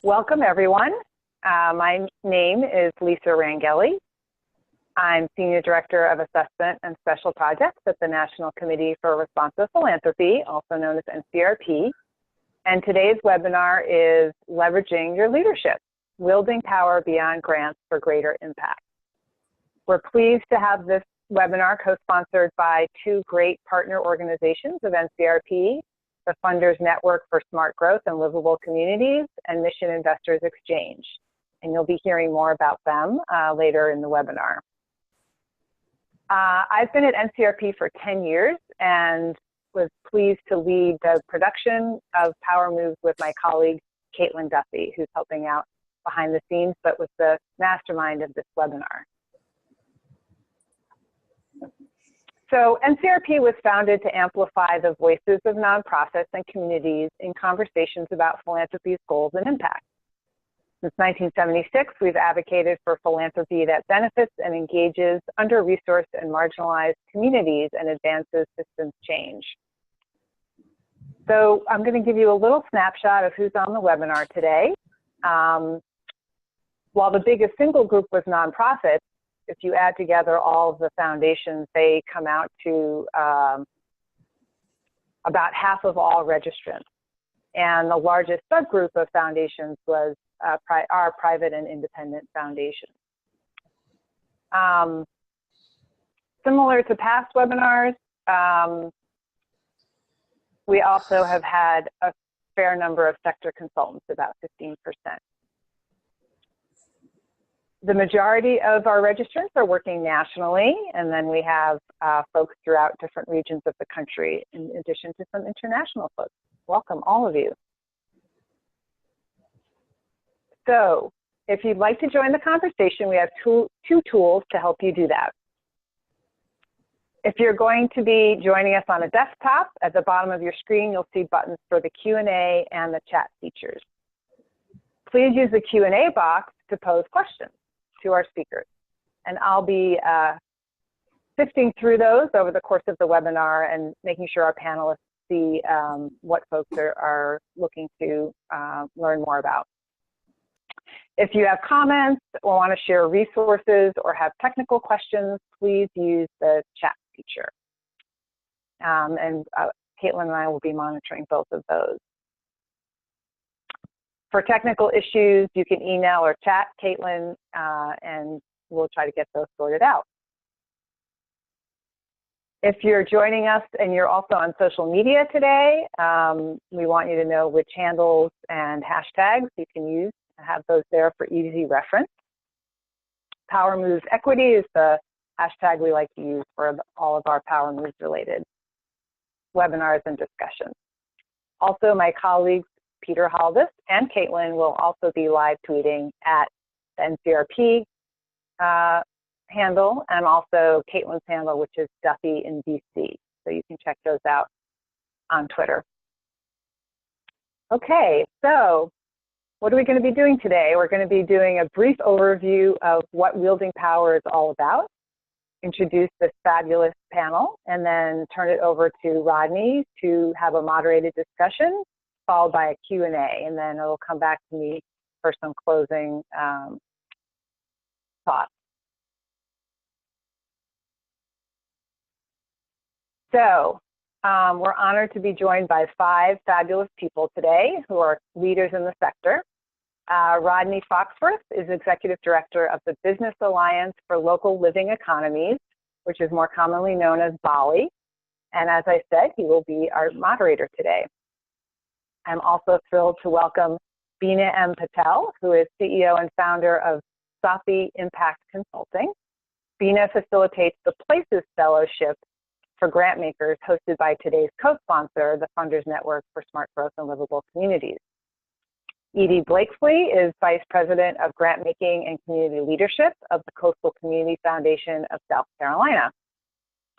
Welcome, everyone. My name is Lisa Rangeli. I'm Senior Director of Assessment and Special Projects at the National Committee for Responsive Philanthropy, also known as NCRP. And today's webinar is Leveraging Your Leadership, Wielding Power Beyond Grants for Greater Impact. We're pleased to have this webinar co-sponsored by two great partner organizations of NCRP, the Funders Network for Smart Growth and Livable Communities, and Mission Investors Exchange. And you'll be hearing more about them later in the webinar. I've been at NCRP for 10 years and was pleased to lead the production of Power Moves with my colleague, Caitlin Duffy, who's helping out behind the scenes, but was the mastermind of this webinar. So NCRP was founded to amplify the voices of nonprofits and communities in conversations about philanthropy's goals and impact. Since 1976, we've advocated for philanthropy that benefits and engages under-resourced and marginalized communities and advances systems change. So I'm going to give you a little snapshot of who's on the webinar today. While the biggest single group was nonprofits, if you add together all of the foundations, they come out to about half of all registrants. And the largest subgroup of foundations was our private and independent foundations. Similar to past webinars, we also have had a fair number of sector consultants, about 15%. The majority of our registrants are working nationally, and then we have folks throughout different regions of the country, in addition to some international folks. Welcome, all of you. So, if you'd like to join the conversation, we have two tools to help you do that. If you're going to be joining us on a desktop, at the bottom of your screen, you'll see buttons for the Q&A and the chat features. Please use the Q&A box to pose questions to our speakers. And I'll be sifting through those over the course of the webinar and making sure our panelists see what folks are looking to learn more about. If you have comments or want to share resources or have technical questions, please use the chat feature. And Caitlin and I will be monitoring both of those. For technical issues, you can email or chat Caitlin, and we'll try to get those sorted out. If you're joining us and you're also on social media today, we want you to know which handles and hashtags you can use and have those there for easy reference. Power Moves Equity is the hashtag we like to use for all of our Power Moves related webinars and discussions. Also, my colleagues Peter Haldis and Caitlin will also be live tweeting at the NCRP handle and also Caitlin's handle, which is Duffy in DC. So you can check those out on Twitter. Okay, so what are we going to be doing today? We're going to be doing a brief overview of what wielding power is all about, introduce this fabulous panel, and then turn it over to Rodney to have a moderated discussion, followed by a Q&A, and then it'll come back to me for some closing thoughts. So we're honored to be joined by 5 fabulous people today who are leaders in the sector. Rodney Foxworth is Executive Director of the Business Alliance for Local Living Economies, which is more commonly known as BALI. And as I said, he will be our moderator today. I'm also thrilled to welcome Beena M. Patel, who is CEO and founder of Sathi Impact Consulting. Beena facilitates the Places Fellowship for grant makers hosted by today's co-sponsor, the Funders Network for Smart Growth and Livable Communities. Edie Blakesley is Vice President of Grant Making and Community Leadership of the Coastal Community Foundation of South Carolina.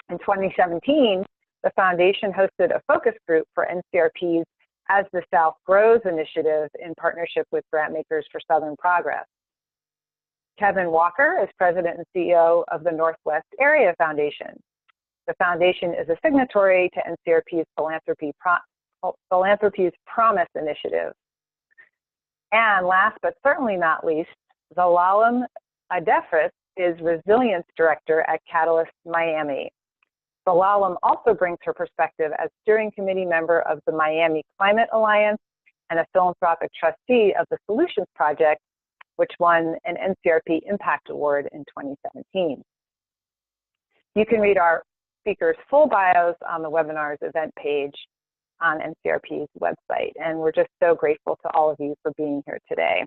In 2017, the foundation hosted a focus group for NCRP's As the South Grows initiative in partnership with Grantmakers for Southern Progress. Kevin Walker is President and CEO of the Northwest Area Foundation. The foundation is a signatory to NCRP's Philanthropy's Promise initiative. And last but certainly not least, Zelalem Adefris is Resilience Director at Catalyst Miami. Zelalem also brings her perspective as steering committee member of the Miami Climate Alliance and a philanthropic trustee of the Solutions Project, which won an NCRP Impact Award in 2017. You can read our speakers' full bios on the webinar's event page on NCRP's website, and we're just so grateful to all of you for being here today.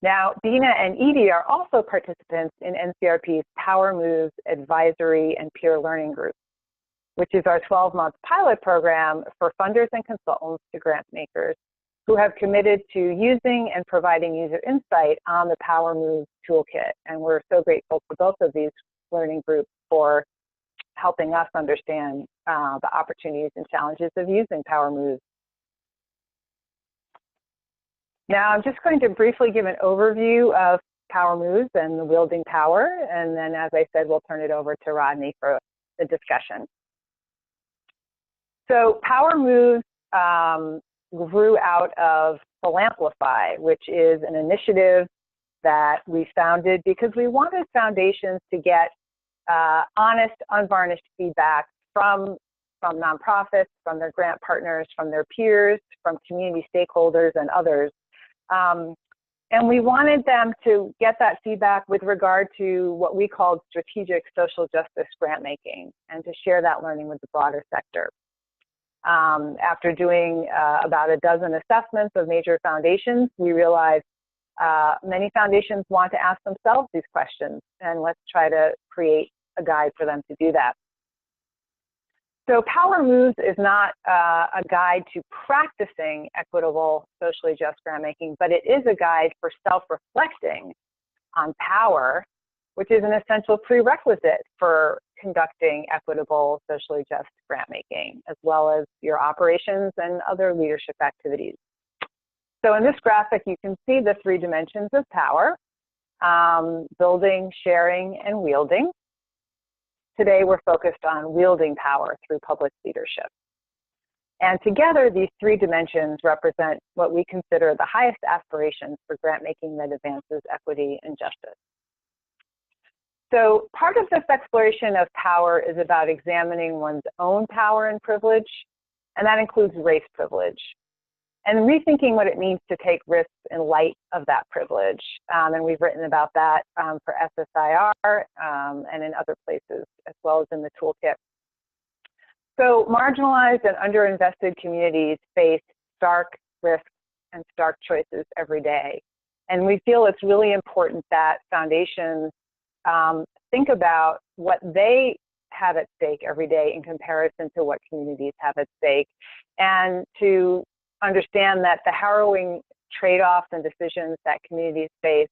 Now, Dina and Edie are also participants in NCRP's Power Moves Advisory and Peer Learning Group, which is our 12-month pilot program for funders and consultants to grant makers who have committed to using and providing user insight on the Power Moves toolkit. And we're so grateful to both of these learning groups for helping us understand the opportunities and challenges of using Power Moves. Now, I'm just going to briefly give an overview of Power Moves and the wielding power, and then, as I said, we'll turn it over to Rodney for the discussion. So Power Moves grew out of Philanthropy, which is an initiative that we founded because we wanted foundations to get honest, unvarnished feedback from nonprofits, from their grant partners, from their peers, from community stakeholders and others. And we wanted them to get that feedback with regard to what we called strategic social justice grant making, and to share that learning with the broader sector. After doing about a dozen assessments of major foundations, we realized many foundations want to ask themselves these questions, and let's try to create a guide for them to do that. So Power Moves is not a guide to practicing equitable, socially just grant making, but it is a guide for self-reflecting on power, which is an essential prerequisite for conducting equitable, socially just grant making, as well as your operations and other leadership activities. So in this graphic, you can see the three dimensions of power: building, sharing, and wielding. Today, we're focused on wielding power through public leadership. And together, these three dimensions represent what we consider the highest aspirations for grant making that advances equity and justice. So part of this exploration of power is about examining one's own power and privilege, and that includes race privilege, and rethinking what it means to take risks in light of that privilege. And we've written about that for SSIR and in other places, as well as in the toolkit. So marginalized and underinvested communities face stark risks and stark choices every day. And we feel it's really important that foundations think about what they have at stake every day in comparison to what communities have at stake, and to understand that the harrowing trade-offs and decisions that communities face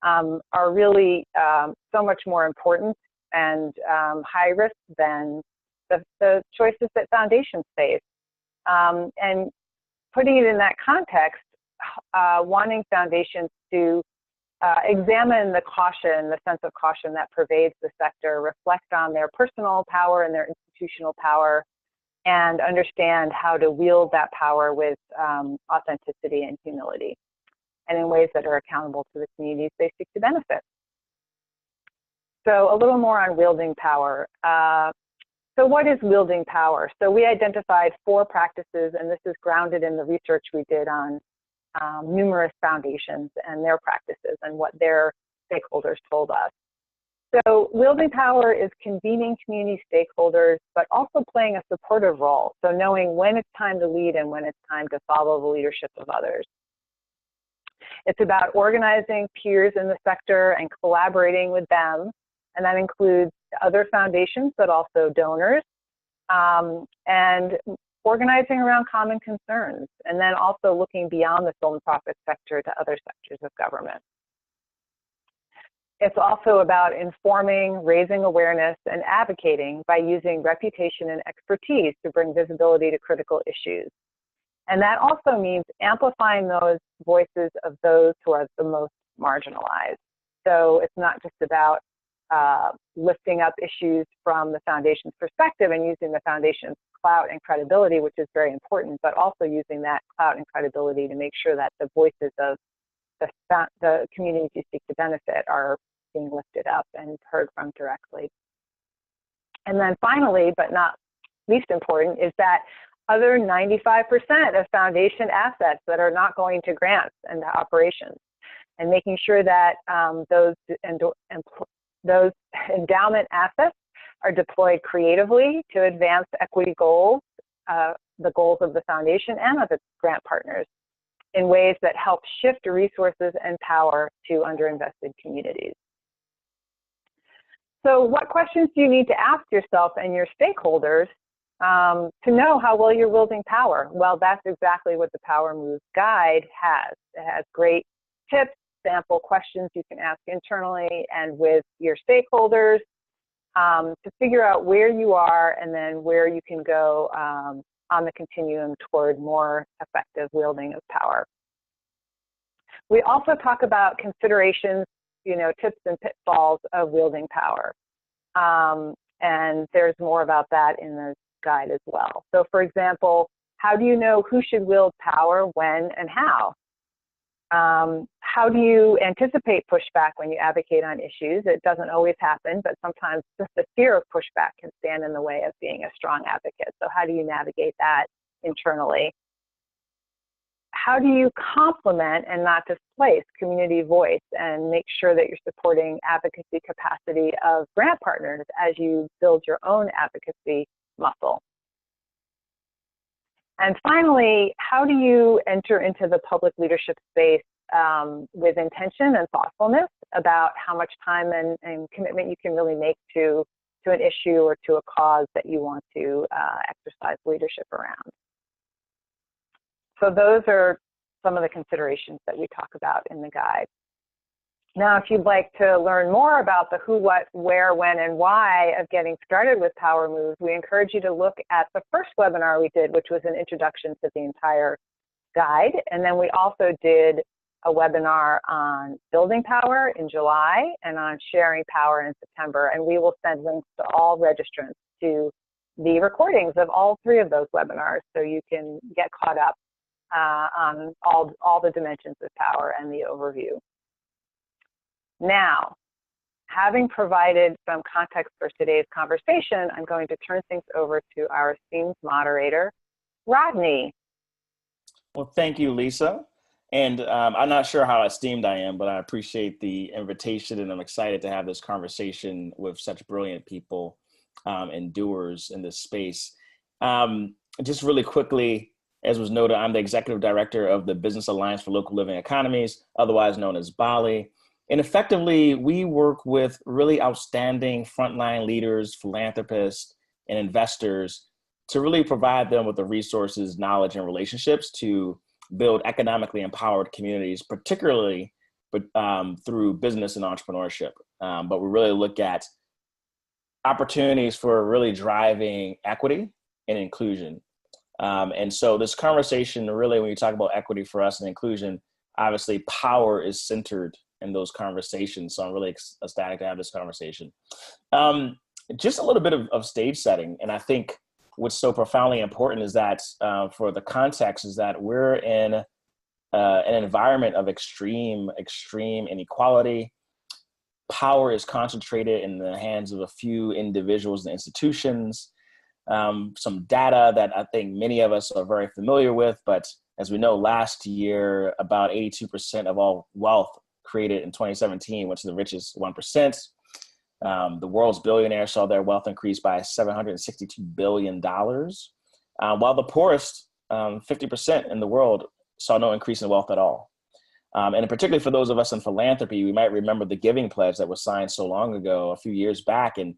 are really so much more important and high risk than the choices that foundations face. And putting it in that context, wanting foundations to examine the caution, the sense of caution that pervades the sector, reflect on their personal power and their institutional power, and understand how to wield that power with authenticity and humility, and in ways that are accountable to the communities they seek to benefit. So a little more on wielding power. So what is wielding power? So we identified 4 practices, and this is grounded in the research we did on numerous foundations and their practices and what their stakeholders told us. So wielding power is convening community stakeholders, but also playing a supportive role. So knowing when it's time to lead and when it's time to follow the leadership of others. It's about organizing peers in the sector and collaborating with them. And that includes other foundations, but also donors, and organizing around common concerns. And then also looking beyond the philanthropic sector to other sectors of government. It's also about informing, raising awareness, and advocating by using reputation and expertise to bring visibility to critical issues. And that also means amplifying those voices of those who are the most marginalized. So it's not just about lifting up issues from the foundation's perspective and using the foundation's clout and credibility, which is very important, but also using that clout and credibility to make sure that the voices of the communities you seek to benefit are being lifted up and heard from directly. And then finally, but not least important, is that other 95% of foundation assets that are not going to grants and to operations, and making sure that those endowment assets are deployed creatively to advance equity goals, the goals of the foundation and of its grant partners, in ways that help shift resources and power to underinvested communities. So what questions do you need to ask yourself and your stakeholders to know how well you're wielding power? Well, that's exactly what the Power Moves Guide has. It has great tips, sample questions you can ask internally and with your stakeholders to figure out where you are and then where you can go on the continuum toward more effective wielding of power. We also talk about considerations, tips and pitfalls of wielding power. And there's more about that in the guide as well. So for example, how do you know who should wield power, when, and how? How do you anticipate pushback when you advocate on issues? It doesn't always happen, but sometimes just the fear of pushback can stand in the way of being a strong advocate. So how do you navigate that internally? How do you complement and not displace community voice and make sure that you're supporting advocacy capacity of grant partners as you build your own advocacy muscle? And finally, how do you enter into the public leadership space with intention and thoughtfulness about how much time and commitment you can really make to an issue or to a cause that you want to exercise leadership around? So those are some of the considerations that we talk about in the guide. Now, if you'd like to learn more about the who, what, where, when, and why of getting started with Power Moves, we encourage you to look at the first webinar we did, which was an introduction to the entire guide. And then we also did a webinar on building power in July and on sharing power in September. And we will send links to all registrants to the recordings of all three of those webinars so you can get caught up on all the dimensions of power and the overview. Now, having provided some context for today's conversation, I'm going to turn things over to our esteemed moderator, Rodney. Well, thank you, Lisa. And I'm not sure how esteemed I am, but I appreciate the invitation, and I'm excited to have this conversation with such brilliant people and doers in this space. Just really quickly, as was noted, I'm the Executive Director of the Business Alliance for Local Living Economies, otherwise known as BALI. And effectively, we work with really outstanding frontline leaders, philanthropists, and investors to really provide them with the resources, knowledge, and relationships to build economically empowered communities, particularly through business and entrepreneurship. But we really look at opportunities for really driving equity and inclusion. And so this conversation, really, when you talk about equity for us and inclusion, obviously power is centered in those conversations. So I'm really ecstatic to have this conversation. Just a little bit of stage setting. And I think what's so profoundly important is that for the context is that we're in an environment of extreme inequality. Power is concentrated in the hands of a few individuals and institutions. Some data that I think many of us are very familiar with, but as we know, last year, about 82% of all wealth created in 2017 went to the richest 1%. The world's billionaires saw their wealth increase by $762 billion, while the poorest, 50% in the world, saw no increase in wealth at all. And particularly for those of us in philanthropy, we might remember the Giving Pledge that was signed so long ago, a few years back, and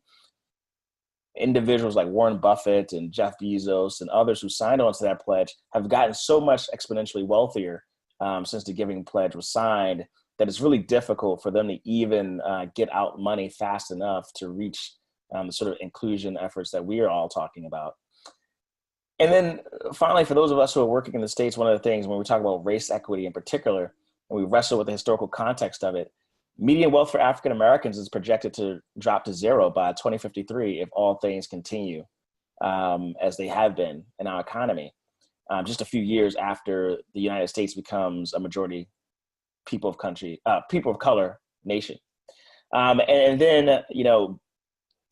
individuals like Warren Buffett and Jeff Bezos and others who signed on to that pledge have gotten so much exponentially wealthier since the Giving Pledge was signed that it's really difficult for them to even get out money fast enough to reach the sort of inclusion efforts that we are all talking about. And then finally, for those of us who are working in the States, one of the things when we talk about race equity in particular, and we wrestle with the historical context of it, median wealth for African Americans is projected to drop to zero by 2053 if all things continue. as they have been in our economy, just a few years after the United States becomes a majority people of color nation. And then,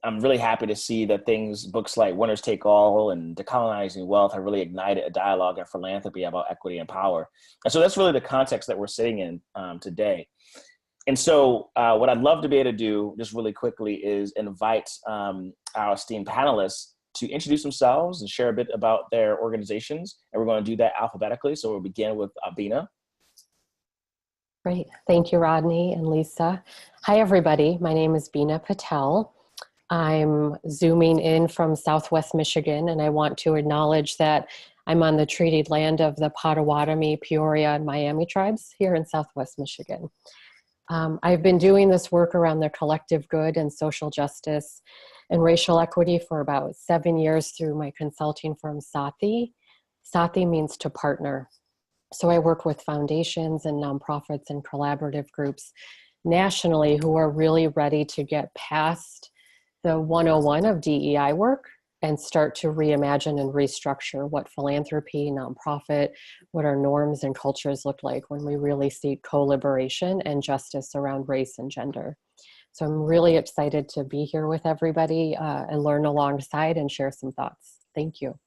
I'm really happy to see that books like Winners Take All and Decolonizing Wealth have really ignited a dialogue in philanthropy about equity and power. And so that's really the context that we're sitting in today. And so what I'd love to be able to do just really quickly is invite our esteemed panelists to introduce themselves and share a bit about their organizations. And we're going to do that alphabetically. So we'll begin with Bina. Great. Thank you, Rodney and Lisa. Hi, everybody. My name is Bina Patel. I'm zooming in from Southwest Michigan, and I want to acknowledge that I'm on the treaty land of the Potawatomi, Peoria, and Miami tribes here in Southwest Michigan. I've been doing this work around the collective good and social justice and racial equity for about 7 years through my consulting firm, Sathi. Sathi means to partner. So I work with foundations and nonprofits and collaborative groups nationally who are really ready to get past the 101 of DEI work and start to reimagine and restructure what philanthropy, nonprofit, what our norms and cultures look like when we really seek co-liberation and justice around race and gender. So I'm really excited to be here with everybody and learn alongside and share some thoughts. Thank you.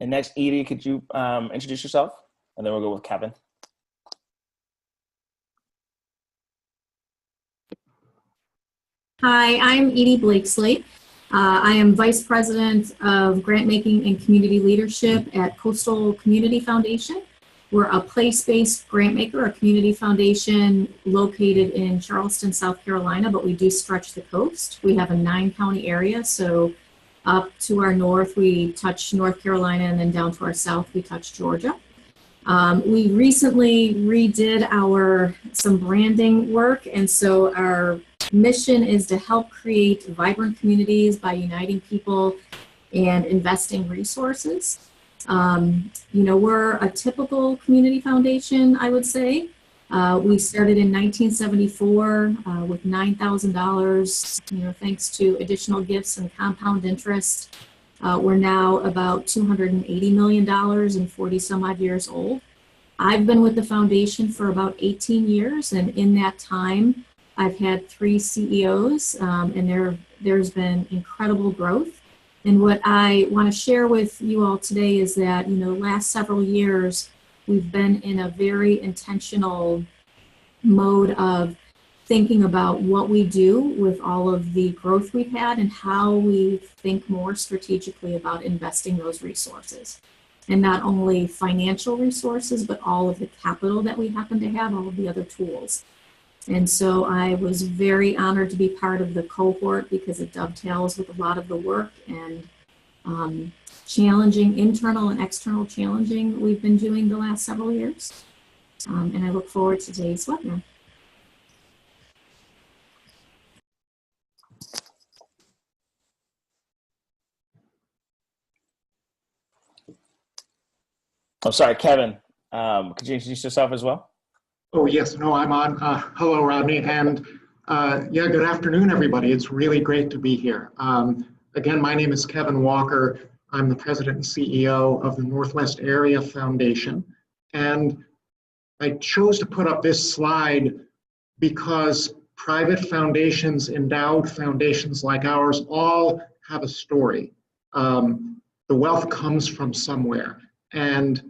And next, Edie, could you introduce yourself? And then we'll go with Kevin. Hi, I'm Edie Blakesley. I am Vice President of Grant Making and Community Leadership at Coastal Community Foundation. We're a place-based grant maker, a community foundation located in Charleston, South Carolina, but we do stretch the coast. We have a 9-county area, so up to our north, we touch North Carolina, and then down to our south, we touch Georgia. We recently redid some branding work, and so our mission is to help create vibrant communities by uniting people and investing resources. We're a typical community foundation, I would say. We started in 1974 with $9,000, thanks to additional gifts and compound interest. We're now about $280 million and 40 some odd years old. I've been with the foundation for about 18 years, and in that time, I've had 3 CEOs, and there's been incredible growth. And what I want to share with you all today is that, last several years, we've been in a very intentional mode of thinking about what we do with all of the growth we've had and how we think more strategically about investing those resources. And not only financial resources, but all of the capital that we happen to have, all of the other tools. And so I was very honored to be part of the cohort because it dovetails with a lot of the work and challenging, internal and external challenging we've been doing the last several years. And I look forward to today's webinar. I'm sorry, Kevin, could you introduce yourself as well? Oh, yes. No, I'm on. Hello, Rodney. And good afternoon, everybody. It's really great to be here. Again, my name is Kevin Walker. I'm the president and CEO of the Northwest Area Foundation. And I chose to put up this slide because private foundations, endowed foundations like ours, all have a story. The wealth comes from somewhere. And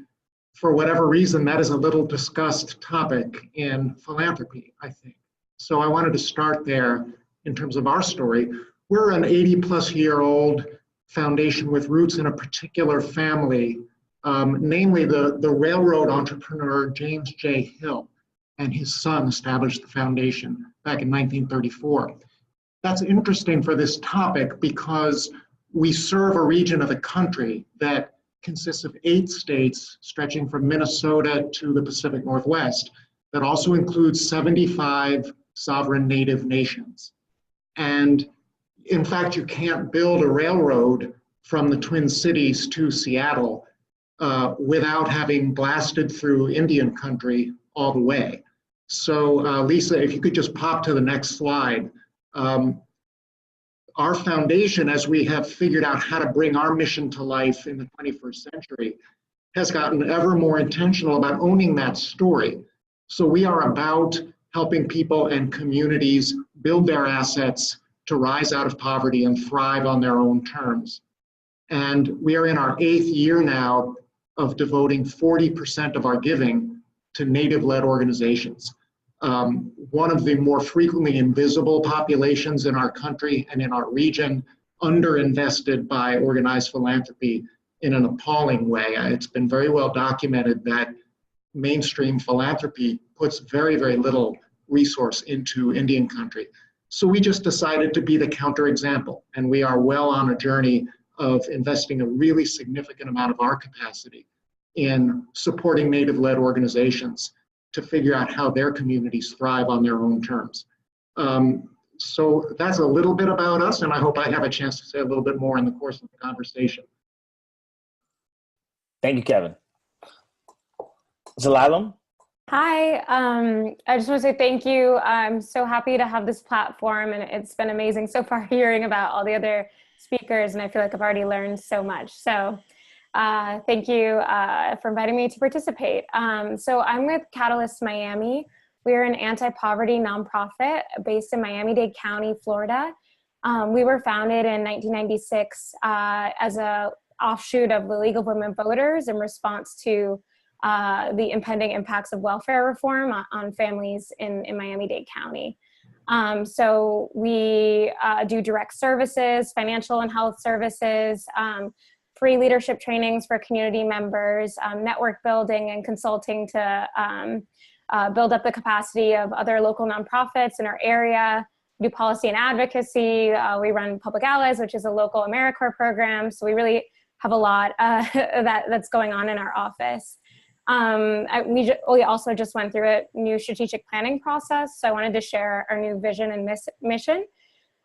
for whatever reason, that is a little discussed topic in philanthropy, I think. So I wanted to start there in terms of our story. We're an 80-plus-year-old foundation with roots in a particular family, namely the railroad entrepreneur James J. Hill and his son established the foundation back in 1934. That's interesting for this topic because we serve a region of the country that consists of 8 states stretching from Minnesota to the Pacific Northwest that also includes 75 sovereign native nations. And in fact, you can't build a railroad from the Twin Cities to Seattle without having blasted through Indian country all the way. So Lisa, if you could just pop to the next slide. Our foundation, as we have figured out how to bring our mission to life in the 21st century, has gotten ever more intentional about owning that story. So we are about helping people and communities build their assets to rise out of poverty and thrive on their own terms. And we are in our 8th year now of devoting 40% of our giving to Native-led organizations. One of the more frequently invisible populations in our country and in our region, underinvested by organized philanthropy in an appalling way. It's been very well documented that mainstream philanthropy puts very, very little resource into Indian country. So we just decided to be the counterexample, and we are well on a journey of investing a really significant amount of our capacity in supporting Native-led organizations to figure out how their communities thrive on their own terms. So that's a little bit about us, and I hope I have a chance to say a little bit more in the course of the conversation. Thank you, Kevin. Zalilam? Hi, I just want to say thank you. I'm so happy to have this platform, and it's been amazing so far hearing about all the other speakers, and I feel like I've already learned so much. So thank you for inviting me to participate. So I'm with Catalyst Miami. We're an anti-poverty nonprofit based in Miami-Dade County, Florida. We were founded in 1996 as an offshoot of the League of Women Voters in response to the impending impacts of welfare reform on families in Miami-Dade County. So we do direct services, financial and health services, free leadership trainings for community members, network building and consulting to build up the capacity of other local nonprofits in our area, do policy and advocacy. We run Public Allies, which is a local AmeriCorps program. So we really have a lot that's going on in our office. We also just went through a new strategic planning process. So I wanted to share our new vision and mission.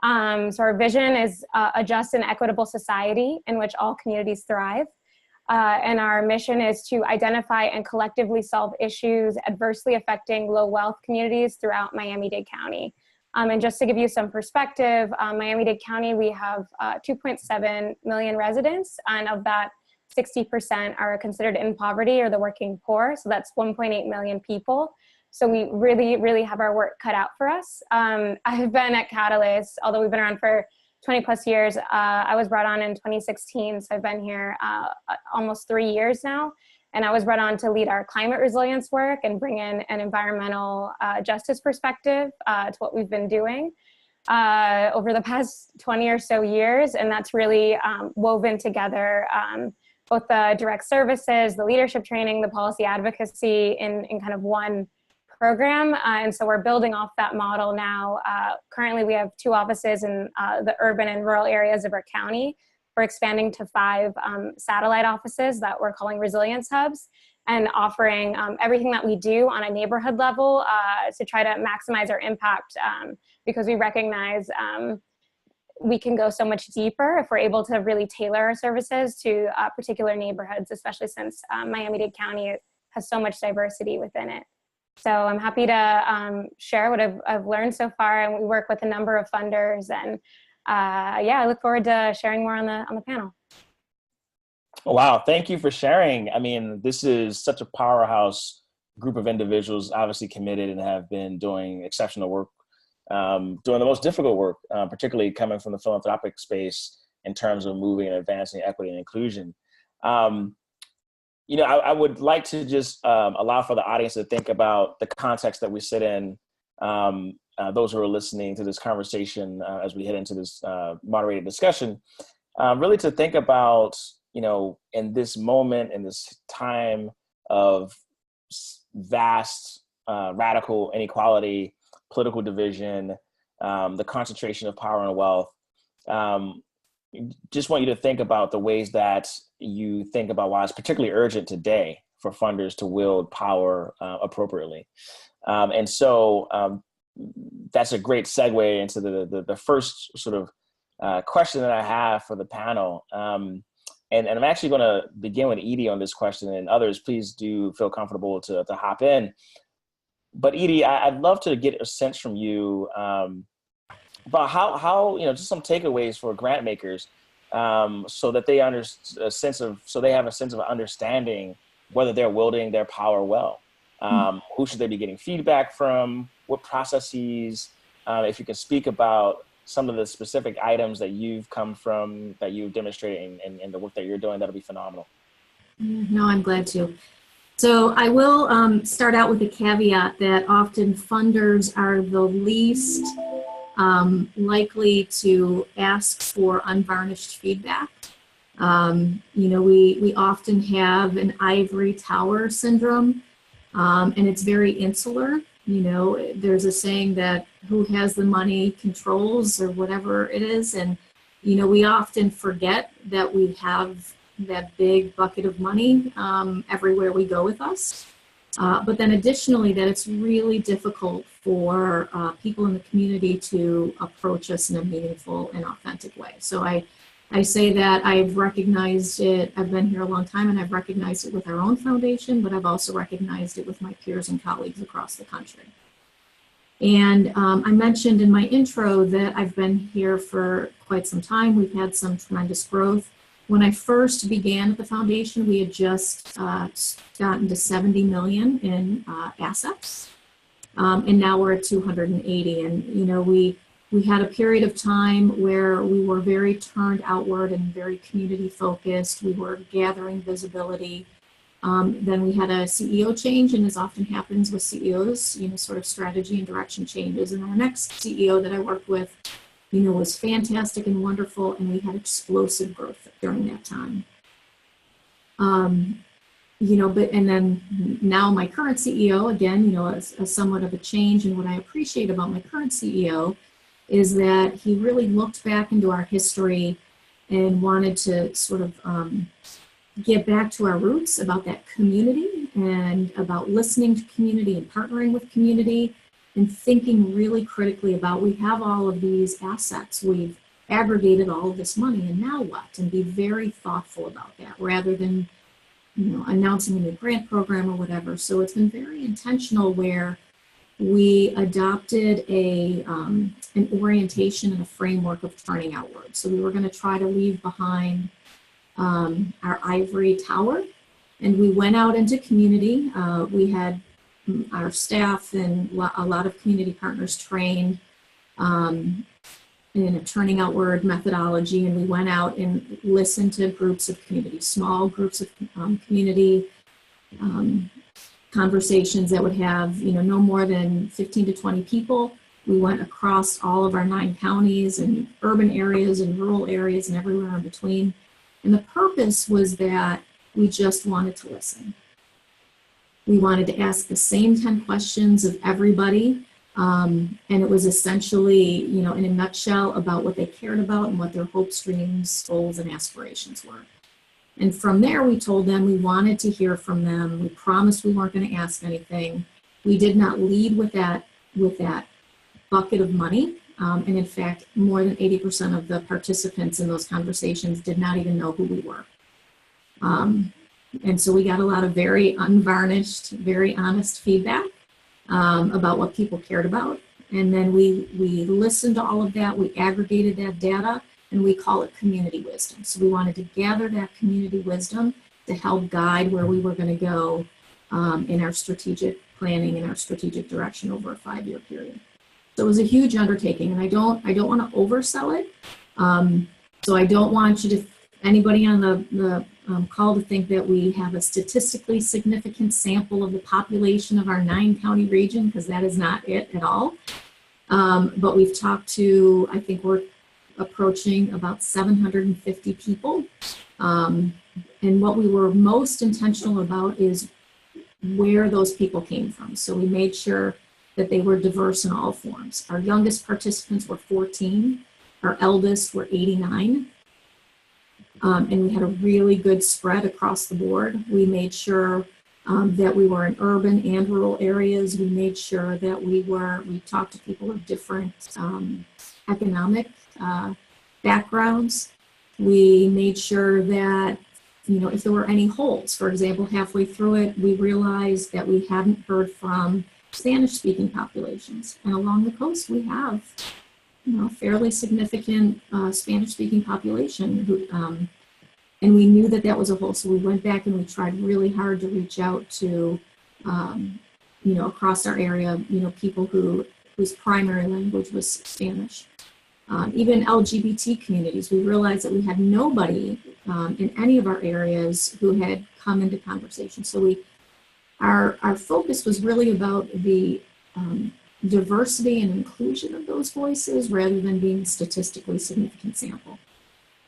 So our vision is a just and equitable society in which all communities thrive. And our mission is to identify and collectively solve issues adversely affecting low wealth communities throughout Miami-Dade County. And just to give you some perspective, Miami-Dade County, we have 2.7 million residents, and of that, 60% are considered in poverty or the working poor. So that's 1.8 million people. So we really, really have our work cut out for us. I've been at Catalyst, although we've been around for 20 plus years. I was brought on in 2016, so I've been here almost 3 years now. And I was brought on to lead our climate resilience work and bring in an environmental justice perspective to what we've been doing over the past 20 or so years. And that's really woven together both the direct services, the leadership training, the policy advocacy in kind of one program. And so we're building off that model now. Currently, we have 2 offices in the urban and rural areas of our county. We're expanding to 5 satellite offices that we're calling resilience hubs, and offering everything that we do on a neighborhood level to try to maximize our impact, because we recognize we can go so much deeper if we're able to really tailor our services to particular neighborhoods, especially since Miami-Dade County has so much diversity within it. So I'm happy to share what I've learned so far, and we work with a number of funders, and yeah, I look forward to sharing more on the panel. Wow, thank you for sharing. I mean, this is such a powerhouse group of individuals, obviously committed and have been doing exceptional work, doing the most difficult work, particularly coming from the philanthropic space in terms of moving and advancing equity and inclusion. You know, I would like to just allow for the audience to think about the context that we sit in, those who are listening to this conversation as we head into this moderated discussion, really to think about, you know, in this moment, in this time of vast radical inequality, political division, the concentration of power and wealth, just want you to think about the ways that you think about why it's particularly urgent today for funders to wield power appropriately. And so that's a great segue into the first sort of question that I have for the panel. And I'm actually going to begin with Edie on this question, and others, please do feel comfortable to hop in. But Edie, I'd love to get a sense from you about how just some takeaways for grant makers, so that they have a sense of understanding whether they're wielding their power well. Who should they be getting feedback from? What processes? If you can speak about some of the specific items that you've demonstrated in the work that you're doing, that'll be phenomenal. No, I'm glad to. So I will start out with a caveat that often funders are the least likely to ask for unvarnished feedback. We often have an ivory tower syndrome, and it's very insular. There's a saying that who has the money controls, or whatever it is. And, we often forget that we have that big bucket of money everywhere we go with us. But then additionally, that it's really difficult for people in the community to approach us in a meaningful and authentic way. So I say that I've recognized it, I've been here a long time, and I've recognized it with our own foundation, but I've also recognized it with my peers and colleagues across the country. And I mentioned in my intro that I've been here for quite some time. We've had some tremendous growth. When I first began at the foundation, we had just gotten to 70 million in assets, and now we're at 280. And we had a period of time where we were very turned outward and very community focused. We were gathering visibility. Then we had a CEO change, and as often happens with CEOs, sort of strategy and direction changes. And our next CEO that I worked with, was fantastic and wonderful, and we had explosive growth during that time. And then now my current CEO, again, a somewhat of a change. And what I appreciate about my current CEO is that he really looked back into our history and wanted to sort of get back to our roots about that community and about listening to community and partnering with community and thinking really critically about, we have all of these assets, we've aggregated all of this money, and now what? And be very thoughtful about that rather than, announcing a new grant program or whatever. So it's been very intentional where we adopted an orientation and a framework of turning outward. So we were going to try to leave behind our ivory tower, and we went out into community. We had our staff and a lot of community partners trained in a turning outward methodology, and we went out and listened to groups of community, small groups of community conversations that would have no more than 15 to 20 people. We went across all of our 9 counties and urban areas and rural areas and everywhere in between. And the purpose was that we just wanted to listen. We wanted to ask the same 10 questions of everybody. And it was essentially, in a nutshell, about what they cared about and what their hopes, dreams, goals, and aspirations were. And from there, we told them we wanted to hear from them. We promised we weren't going to ask anything. We did not lead with that bucket of money. And in fact, more than 80% of the participants in those conversations did not even know who we were. And so we got a lot of very unvarnished, very honest feedback about what people cared about. And then we listened to all of that, we aggregated that data, and we call it community wisdom. So we wanted to gather that community wisdom to help guide where we were going to go in our strategic planning and our strategic direction over a 5-year period. So it was a huge undertaking, and I don't want to oversell it. So I don't want anybody on the call to think that we have a statistically significant sample of the population of our 9-county region, because that is not it at all. But we've talked to, I think we're approaching about 750 people. And what we were most intentional about is where those people came from. So we made sure that they were diverse in all forms. Our youngest participants were 14. Our eldest were 89. And we had a really good spread across the board. We made sure that we were in urban and rural areas. We made sure that we talked to people of different economic backgrounds. We made sure that, if there were any holes, for example, halfway through it, we realized that we hadn't heard from Spanish-speaking populations. And along the coast, we have, fairly significant Spanish-speaking population who, and we knew that that was a hole. So we went back and we tried really hard to reach out to, across our area, people whose primary language was Spanish. Even LGBT communities, we realized that we had nobody in any of our areas who had come into conversation. So our focus was really about the diversity and inclusion of those voices rather than being a statistically significant sample.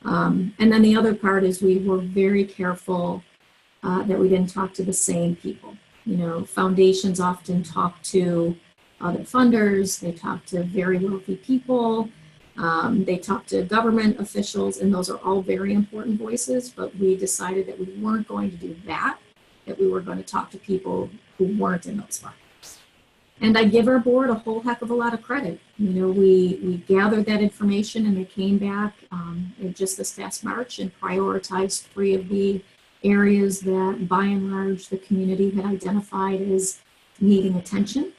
And then the other part is we were very careful that we didn't talk to the same people. Foundations often talk to other funders, they talk to very wealthy people, they talk to government officials, and those are all very important voices, but we decided that we weren't going to do that we were going to talk to people who weren't in those buckets. And I give our board a whole heck of a lot of credit. We gathered that information and they came back in just this past March and prioritized 3 of the areas that by and large the community had identified as needing attention.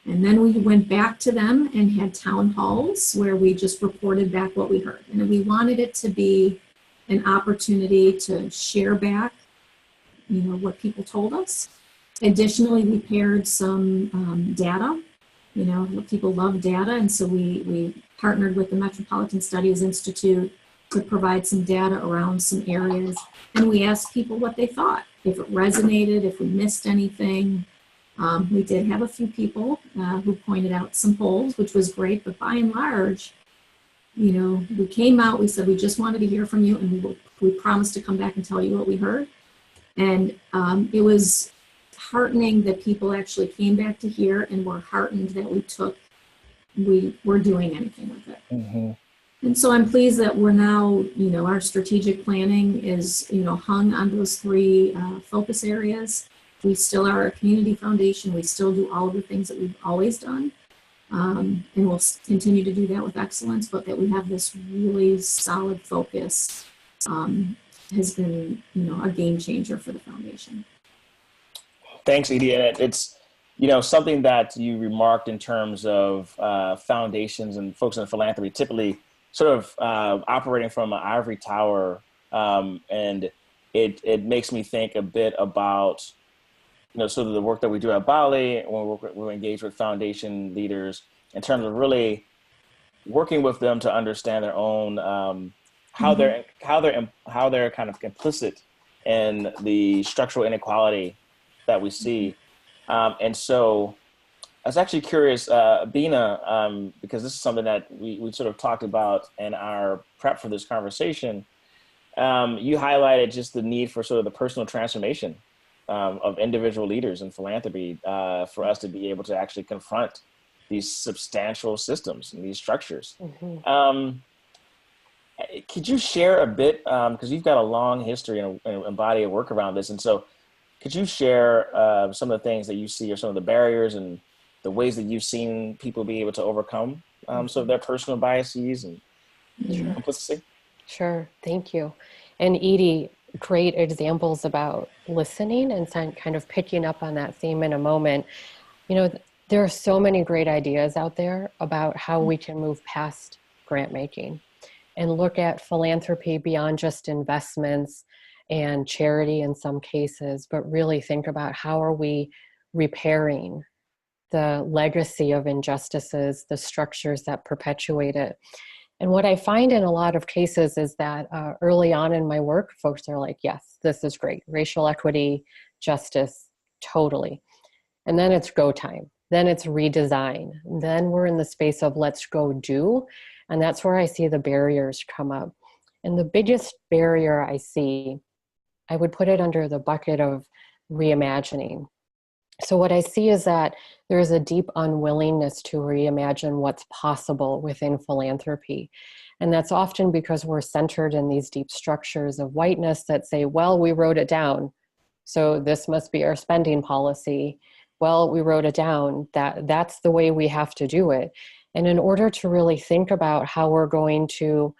And then we went back to them and had town halls where we just reported back what we heard. And we wanted it to be an opportunity to share back what people told us. Additionally, we paired some data. People love data, and so we partnered with the Metropolitan Studies Institute to provide some data around some areas, and we asked people what they thought, if it resonated, if we missed anything. We did have a few people who pointed out some holes, which was great, but by and large, we came out, we said we just wanted to hear from you, and we promised to come back and tell you what we heard. And it was heartening that people actually came back to hear and were heartened that we were doing anything with it. Mm-hmm. And so I'm pleased that we're now, our strategic planning is, hung on those 3 focus areas. We still are a community foundation. We still do all of the things that we've always done. And we'll continue to do that with excellence, but that we have this really solid focus has been, a game changer for the foundation. Thanks, Edie. And it's, something that you remarked in terms of foundations and folks in philanthropy typically sort of operating from an ivory tower. And it makes me think a bit about, sort of the work that we do at Bali when we're engaged with foundation leaders in terms of really working with them to understand their own, how they're kind of complicit in the structural inequality that we see. And so I was actually curious, Bina, because this is something that we sort of talked about in our prep for this conversation. You highlighted just the need for sort of the personal transformation of individual leaders in philanthropy for us to be able to actually confront these substantial systems and these structures. Mm-hmm. Could you share a bit, because you've got a long history and a body of work around this, and so could you share some of the things that you see or some of the barriers and the ways that you've seen people be able to overcome some of their personal biases and complicity? Sure, thank you. And Edie, great examples about listening and kind of picking up on that theme in a moment. There are so many great ideas out there about how we can move past grant making and look at philanthropy beyond just investments and charity in some cases, but really think about how are we repairing the legacy of injustices, the structures that perpetuate it. And what I find in a lot of cases is that early on in my work, folks are like, yes, this is great. Racial equity, justice, totally. And then it's go time. Then it's redesign. Then we're in the space of let's go do. And that's where I see the barriers come up. And the biggest barrier I see, I would put it under the bucket of reimagining. So what I see is that there is a deep unwillingness to reimagine what's possible within philanthropy. And that's often because we're centered in these deep structures of whiteness that say, well, we wrote it down, so this must be our spending policy. Well, we wrote it down, that's the way we have to do it. And in order to really think about how we're going to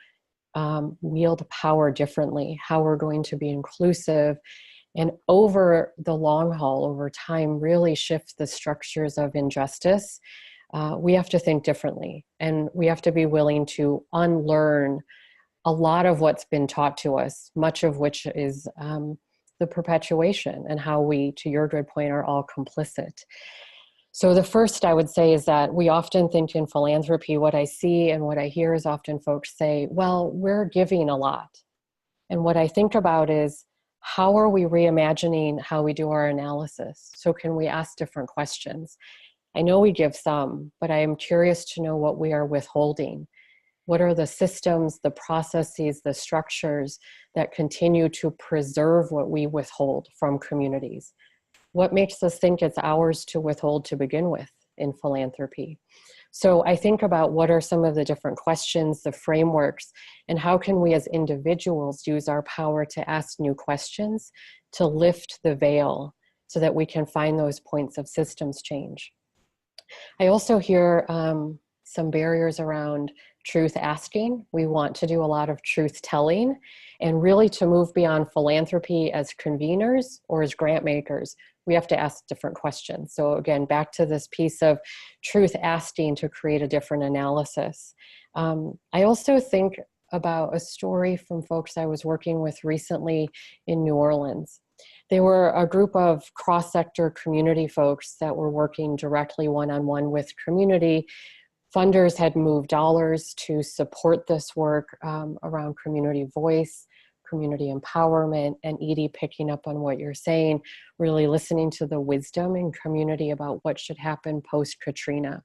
wield power differently, how we're going to be inclusive, and over the long haul, over time, really shift the structures of injustice, we have to think differently, and we have to be willing to unlearn a lot of what's been taught to us, much of which is the perpetuation and how we, to your good point, are all complicit. So the first I would say is that we often think in philanthropy, what I see and what I hear is often folks say, well, we're giving a lot. And what I think about is, how are we reimagining how we do our analysis? So can we ask different questions? I know we give some, but I am curious to know what we are withholding. What are the systems, the processes, the structures that continue to preserve what we withhold from communities? What makes us think it's ours to withhold to begin with in philanthropy? So I think about what are some of the different questions, the frameworks, and how can we as individuals use our power to ask new questions to lift the veil so that we can find those points of systems change. I also hear some barriers around truth asking. We want to do a lot of truth telling, and really to move beyond philanthropy as conveners or as grant makers, we have to ask different questions. So again, back to this piece of truth asking to create a different analysis. I also think about a story from folks I was working with recently in New Orleans. They were a group of cross-sector community folks that were working directly one-on-one with community. Funders had moved dollars to support this work around community voice, community empowerment, and Edie, picking up on what you're saying, really listening to the wisdom in community about what should happen post-Katrina.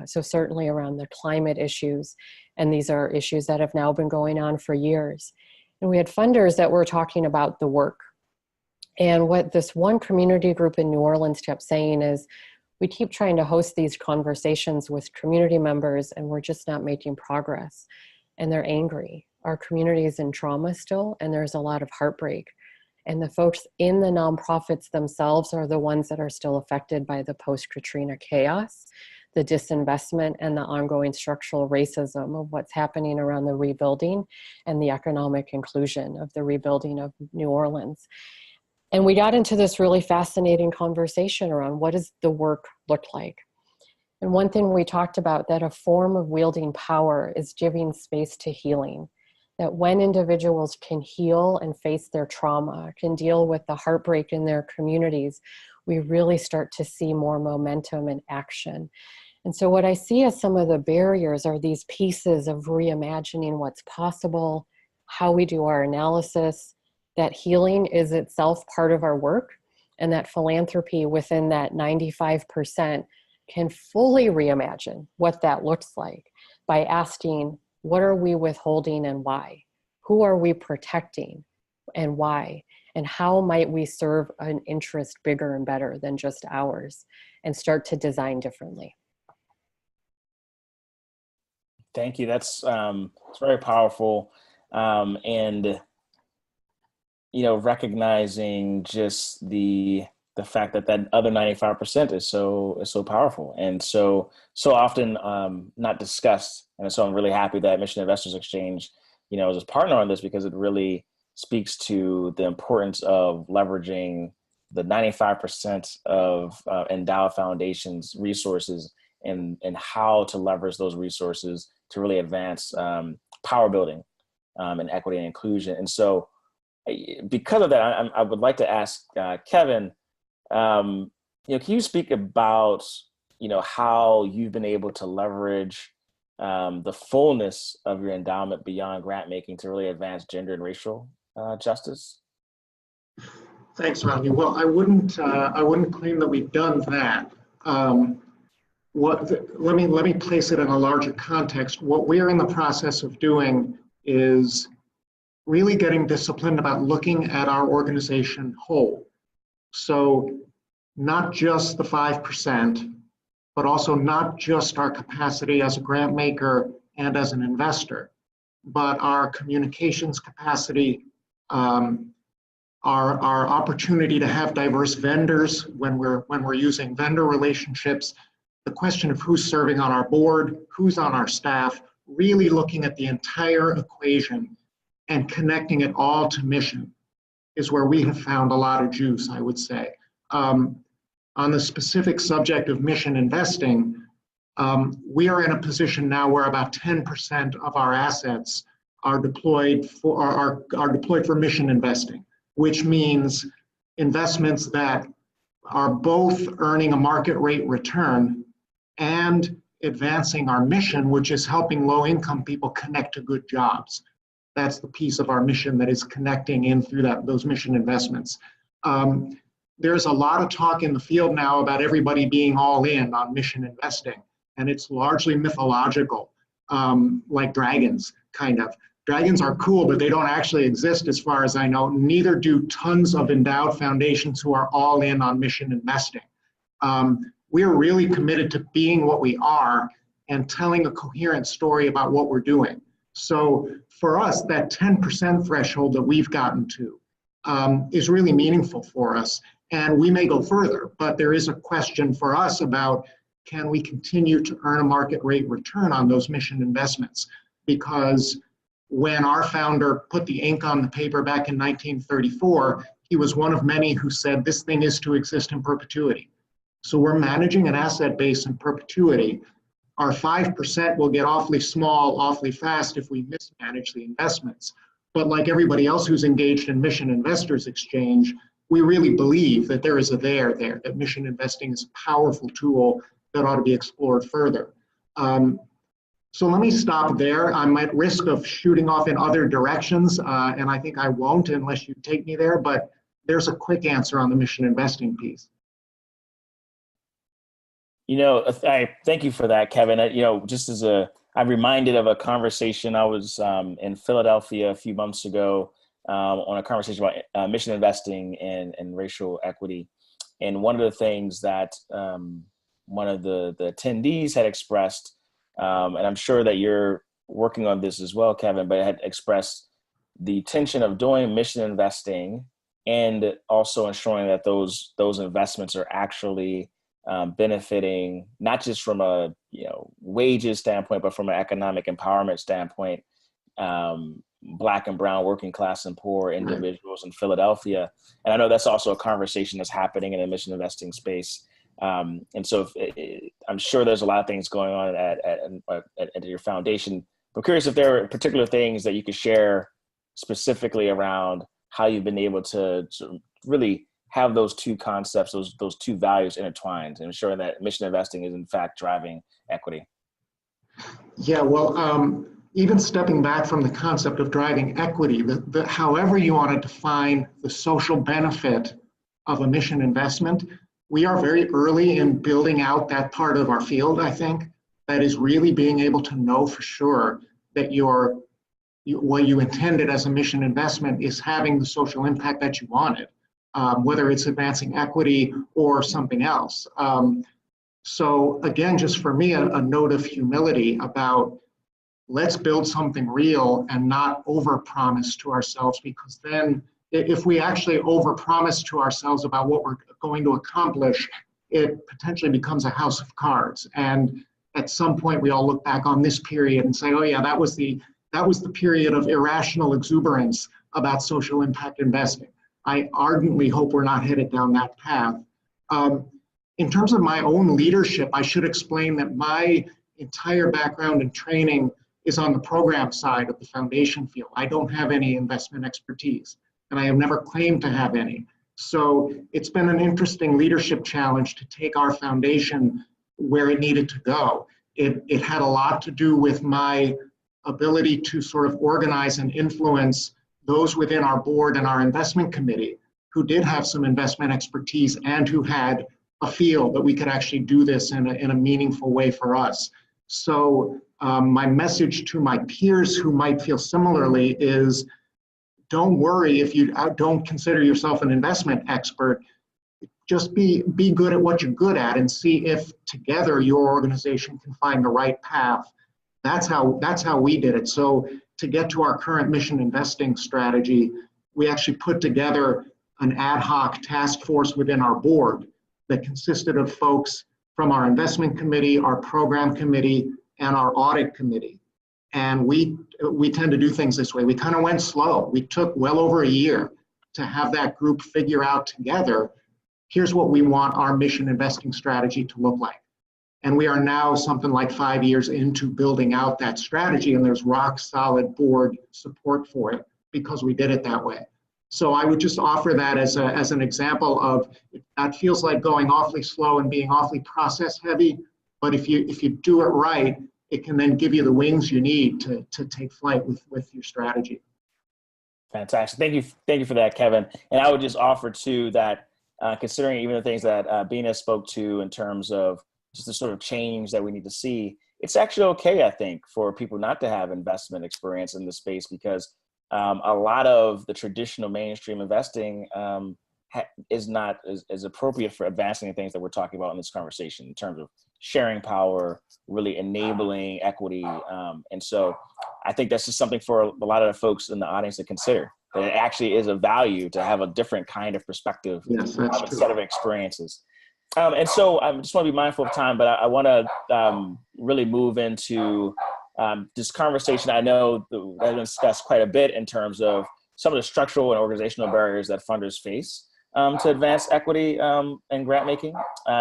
So certainly around the climate issues, and these are issues that have now been going on for years. And we had funders that were talking about the work. And what this one community group in New Orleans kept saying is, we keep trying to host these conversations with community members and we're just not making progress. And they're angry. Our community is in trauma still, and there's a lot of heartbreak. And the folks in the nonprofits themselves are the ones that are still affected by the post-Katrina chaos, the disinvestment, and the ongoing structural racism of what's happening around the rebuilding and the economic inclusion of the rebuilding of New Orleans. And we got into this really fascinating conversation around what does the work look like? And one thing we talked about, that a form of wielding power is giving space to healing. That when individuals can heal and face their trauma, can deal with the heartbreak in their communities, we really start to see more momentum and action. And so what I see as some of the barriers are these pieces of reimagining what's possible, how we do our analysis, that healing is itself part of our work, and that philanthropy within that 95% can fully reimagine what that looks like by asking, what are we withholding and why? Who are we protecting and why? And how might we serve an interest bigger and better than just ours, and start to design differently? Thank you. That's it's very powerful. And you know, recognizing just the fact that that other 95% is so powerful and so often not discussed. And so I'm really happy that Mission Investors Exchange, you know, is a partner on this, because it really speaks to the importance of leveraging the 95% of endowed foundations resources and how to leverage those resources to really advance power building and equity and inclusion. And so because of that, I would like to ask Kevin, you know, can you speak about, you know, how you've been able to leverage the fullness of your endowment beyond grant making to really advance gender and racial justice? Thanks, Rodney. Well, I wouldn't claim that we've done that. Let me place it in a larger context. What we're in the process of doing is really getting disciplined about looking at our organization whole. So not just the 5%, but also not just our capacity as a grant maker and as an investor, but our communications capacity, our opportunity to have diverse vendors when we're using vendor relationships, the question of who's serving on our board, who's on our staff, really looking at the entire equation and connecting it all to mission. is where we have found a lot of juice, I would say. On the specific subject of mission investing, we are in a position now where about 10% of our assets are deployed for mission investing, which means investments that are both earning a market rate return and advancing our mission, which is helping low-income people connect to good jobs. That's the piece of our mission that is connecting in through those mission investments. There's a lot of talk in the field now about everybody being all in on mission investing, and it's largely mythological, like dragons, kind of. Dragons are cool, but they don't actually exist as far as I know. Neither do tons of endowed foundations who are all in on mission investing. We're really committed to being what we are and telling a coherent story about what we're doing. So for us, that 10% threshold that we've gotten to is really meaningful for us. And we may go further, but there is a question for us about, can we continue to earn a market rate return on those mission investments? Because when our founder put the ink on the paper back in 1934, he was one of many who said this thing is to exist in perpetuity. So we're managing an asset base in perpetuity. Our 5% will get awfully small, awfully fast if we mismanage the investments. But like everybody else who's engaged in Mission Investors Exchange, we really believe that there is a there, that mission investing is a powerful tool that ought to be explored further. So let me stop there. I'm at risk of shooting off in other directions, and I think I won't unless you take me there, but there's a quick answer on the mission investing piece. I thank you for that, Kevin. Just as I'm reminded of a conversation I was in Philadelphia a few months ago on a conversation about mission investing and racial equity. And one of the things that one of the attendees had expressed, and I'm sure that you're working on this as well, Kevin, but had expressed the tension of doing mission investing and also ensuring that those investments are actually benefiting not just from a wages standpoint, but from an economic empowerment standpoint, Black and brown working class and poor individuals in Philadelphia. And I know that's also a conversation that's happening in the mission investing space. And so I'm sure there's a lot of things going on at your foundation. I'm curious if there are particular things that you could share specifically around how you've been able to really have those two concepts, those two values intertwined, and ensuring that mission investing is in fact driving equity. Yeah, well, even stepping back from the concept of driving equity, however you want to define the social benefit of a mission investment, we are very early in building out that part of our field, I think, that is really being able to know for sure that what you intended as a mission investment is having the social impact that you wanted, whether it's advancing equity or something else. So again, just for me, a note of humility about let's build something real and not overpromise to ourselves, because then if we actually overpromise to ourselves about what we're going to accomplish, it potentially becomes a house of cards. And at some point we all look back on this period and say, oh yeah, that was the period of irrational exuberance about social impact investing. I ardently hope we're not headed down that path. In terms of my own leadership, I should explain that my entire background and training is on the program side of the foundation field. I don't have any investment expertise, and I have never claimed to have any. So it's been an interesting leadership challenge to take our foundation where it needed to go. It had a lot to do with my ability to sort of organize and influence those within our board and our investment committee who did have some investment expertise and who had a feel that we could actually do this in a meaningful way for us. So my message to my peers who might feel similarly is, don't worry if you don't consider yourself an investment expert. Just be good at what you're good at and see if together your organization can find the right path. That's how we did it. So to get to our current mission investing strategy, we actually put together an ad hoc task force within our board that consisted of folks from our investment committee, our program committee, and our audit committee. And we tend to do things this way. We kind of went slow. We took well over a year to have that group figure out together, here's what we want our mission investing strategy to look like. And we are now something like 5 years into building out that strategy, and there's rock solid board support for it because we did it that way. So I would just offer that as an example of, that feels like going awfully slow and being awfully process heavy, but if you do it right, it can then give you the wings you need to take flight with your strategy. Fantastic. Thank you for that, Kevin. And I would just offer too that considering even the things that Bina spoke to in terms of just the sort of change that we need to see, it's actually okay, I think, for people not to have investment experience in the space, because a lot of the traditional mainstream investing is not as appropriate for advancing the things that we're talking about in this conversation in terms of sharing power, really enabling equity. And so I think that's just something for a lot of the folks in the audience to consider, that it actually is of value to have a different kind of perspective, yes, that's true. Set of experiences. And so I just want to be mindful of time, but I want to really move into this conversation. I know that has been discussed quite a bit in terms of some of the structural and organizational barriers that funders face to advance equity and grant making.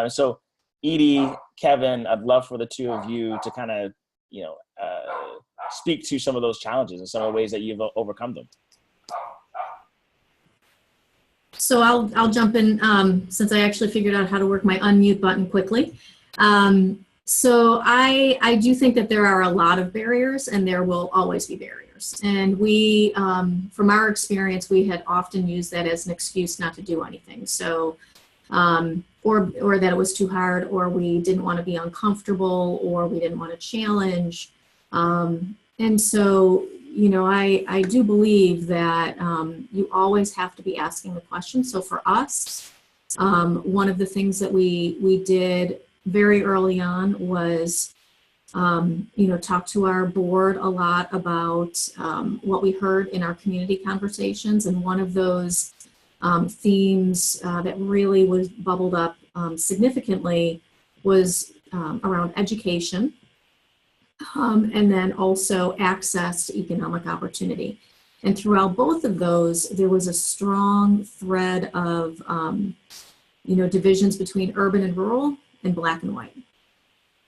So Edie, Kevin, I'd love for the two of you to kind of, speak to some of those challenges and some of the ways that you've overcome them. So I'll jump in since I actually figured out how to work my unmute button quickly. So I do think that there are a lot of barriers, and there will always be barriers. And we, from our experience, we had often used that as an excuse not to do anything. So, or that it was too hard, or we didn't want to be uncomfortable, or we didn't want to challenge. And so, I do believe that you always have to be asking the question. So for us, one of the things that we did very early on was, talk to our board a lot about what we heard in our community conversations. And one of those themes that really was bubbled up significantly was around education. And then also access to economic opportunity. And throughout both of those, there was a strong thread of, divisions between urban and rural and black and white.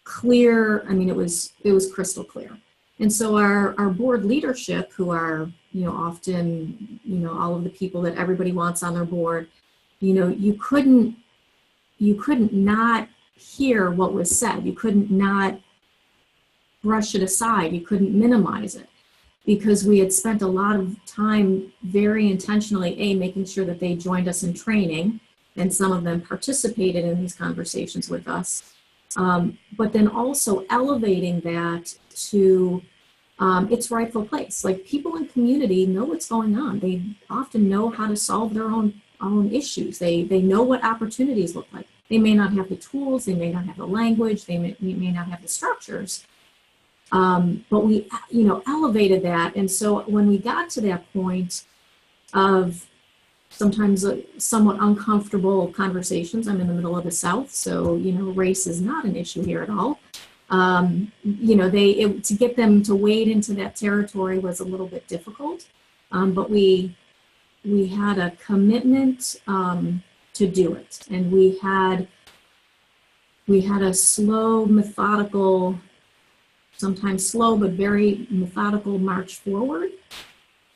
Clear, it was crystal clear. And so our board leadership, who are, often, all of the people that everybody wants on their board, you couldn't not hear what was said. You couldn't not brush it aside. You couldn't minimize it, because we had spent a lot of time very intentionally, making sure that they joined us in training, and some of them participated in these conversations with us, but then also elevating that to its rightful place. Like, people in community know what's going on. They often know how to solve their own issues. They know what opportunities look like. They may not have the tools, they may not have the language, they may not have the structures. But we, elevated that. And so when we got to that point of sometimes somewhat uncomfortable conversations, I'm in the middle of the South, so, race is not an issue here at all. To get them to wade into that territory was a little bit difficult. But we had a commitment to do it. And we had a slow, methodical, sometimes slow, but very methodical march forward.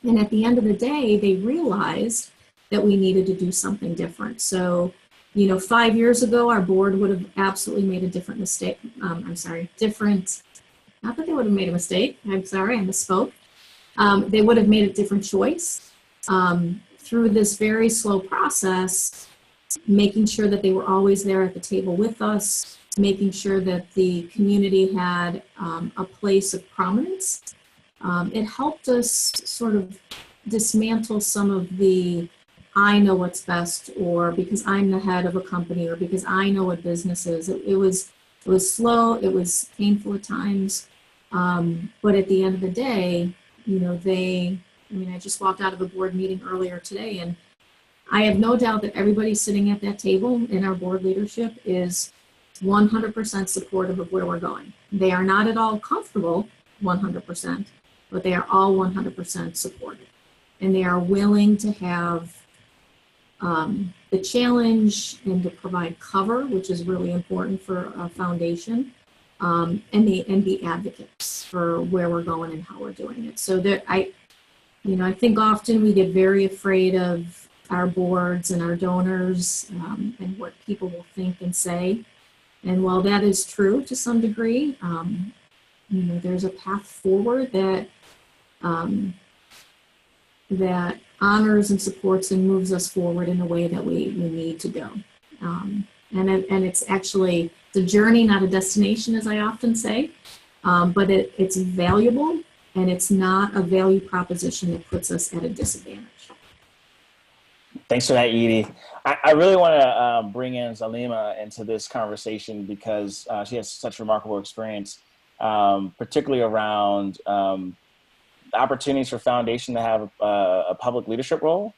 And at the end of the day, they realized that we needed to do something different. So, 5 years ago, our board would have absolutely made a different mistake. Not that they would have made a mistake. I'm sorry, I misspoke. They would have made a different choice. Through this very slow process, making sure that they were always there at the table with us, making sure that the community had a place of prominence. It helped us sort of dismantle some of the I know what's best, or because I'm the head of a company, or because I know what business is. It was slow, it was painful at times, but at the end of the day, I just walked out of a board meeting earlier today, and I have no doubt that everybody sitting at that table in our board leadership is 100% supportive of where we're going. They are not at all comfortable 100%, but they are all 100% supportive. And they are willing to have the challenge and to provide cover, which is really important for a foundation, and be advocates for where we're going and how we're doing it. So that I think often we get very afraid of our boards and our donors and what people will think and say. And while that is true to some degree, there's a path forward that that honors and supports and moves us forward in a way that we need to go. And it's actually the journey, not a destination, as I often say, but it's valuable, and it's not a value proposition that puts us at a disadvantage. Thanks for that, Edie. I really want to bring in Zalima into this conversation because she has such remarkable experience, particularly around opportunities for foundation to have a public leadership role,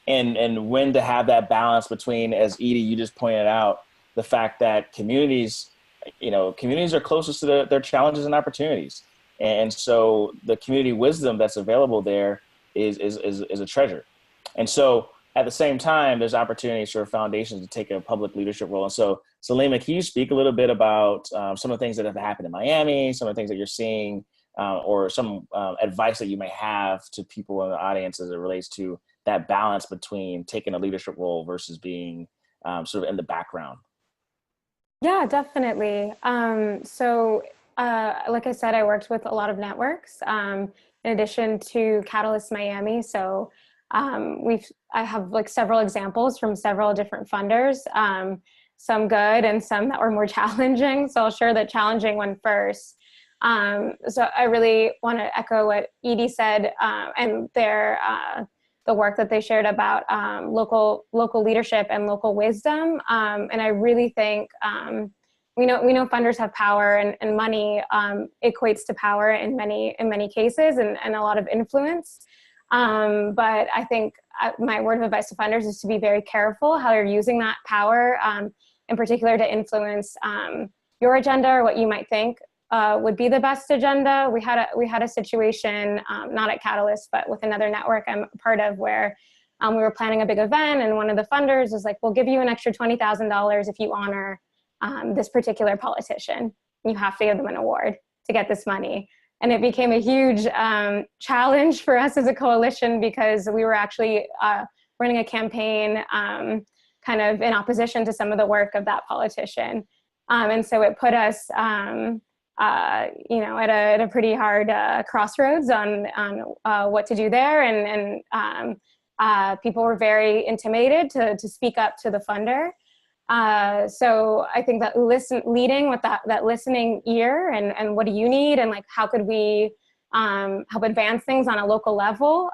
and when to have that balance between, as Edie, you just pointed out, the fact that communities are closest to their challenges and opportunities. And so the community wisdom that's available there is a treasure. And so at the same time, there's opportunities for foundations to take a public leadership role. And so, Zalima, can you speak a little bit about some of the things that have happened in Miami, some of the things that you're seeing, or some advice that you may have to people in the audience as it relates to that balance between taking a leadership role versus being sort of in the background? Yeah, definitely. Like I said, I worked with a lot of networks in addition to Catalyst Miami. So I have like several examples from several different funders, some good and some that were more challenging. So I'll share the challenging one first. So I really want to echo what Edie said and the work that they shared about local leadership and local wisdom. And I really think we know funders have power, and money equates to power in many cases, and a lot of influence. But I think my word of advice to funders is to be very careful how you're using that power, in particular to influence your agenda or what you might think would be the best agenda. We had a situation, not at Catalyst, but with another network I'm a part of, where we were planning a big event, and one of the funders was like, "We'll give you an extra $20,000 if you honor this particular politician. You have to give them an award to get this money." And it became a huge challenge for us as a coalition, because we were actually running a campaign kind of in opposition to some of the work of that politician. And so it put us at a pretty hard crossroads on what to do there. And people were very intimidated to speak up to the funder. So I think that leading with that listening ear and what do you need, and like how could we help advance things on a local level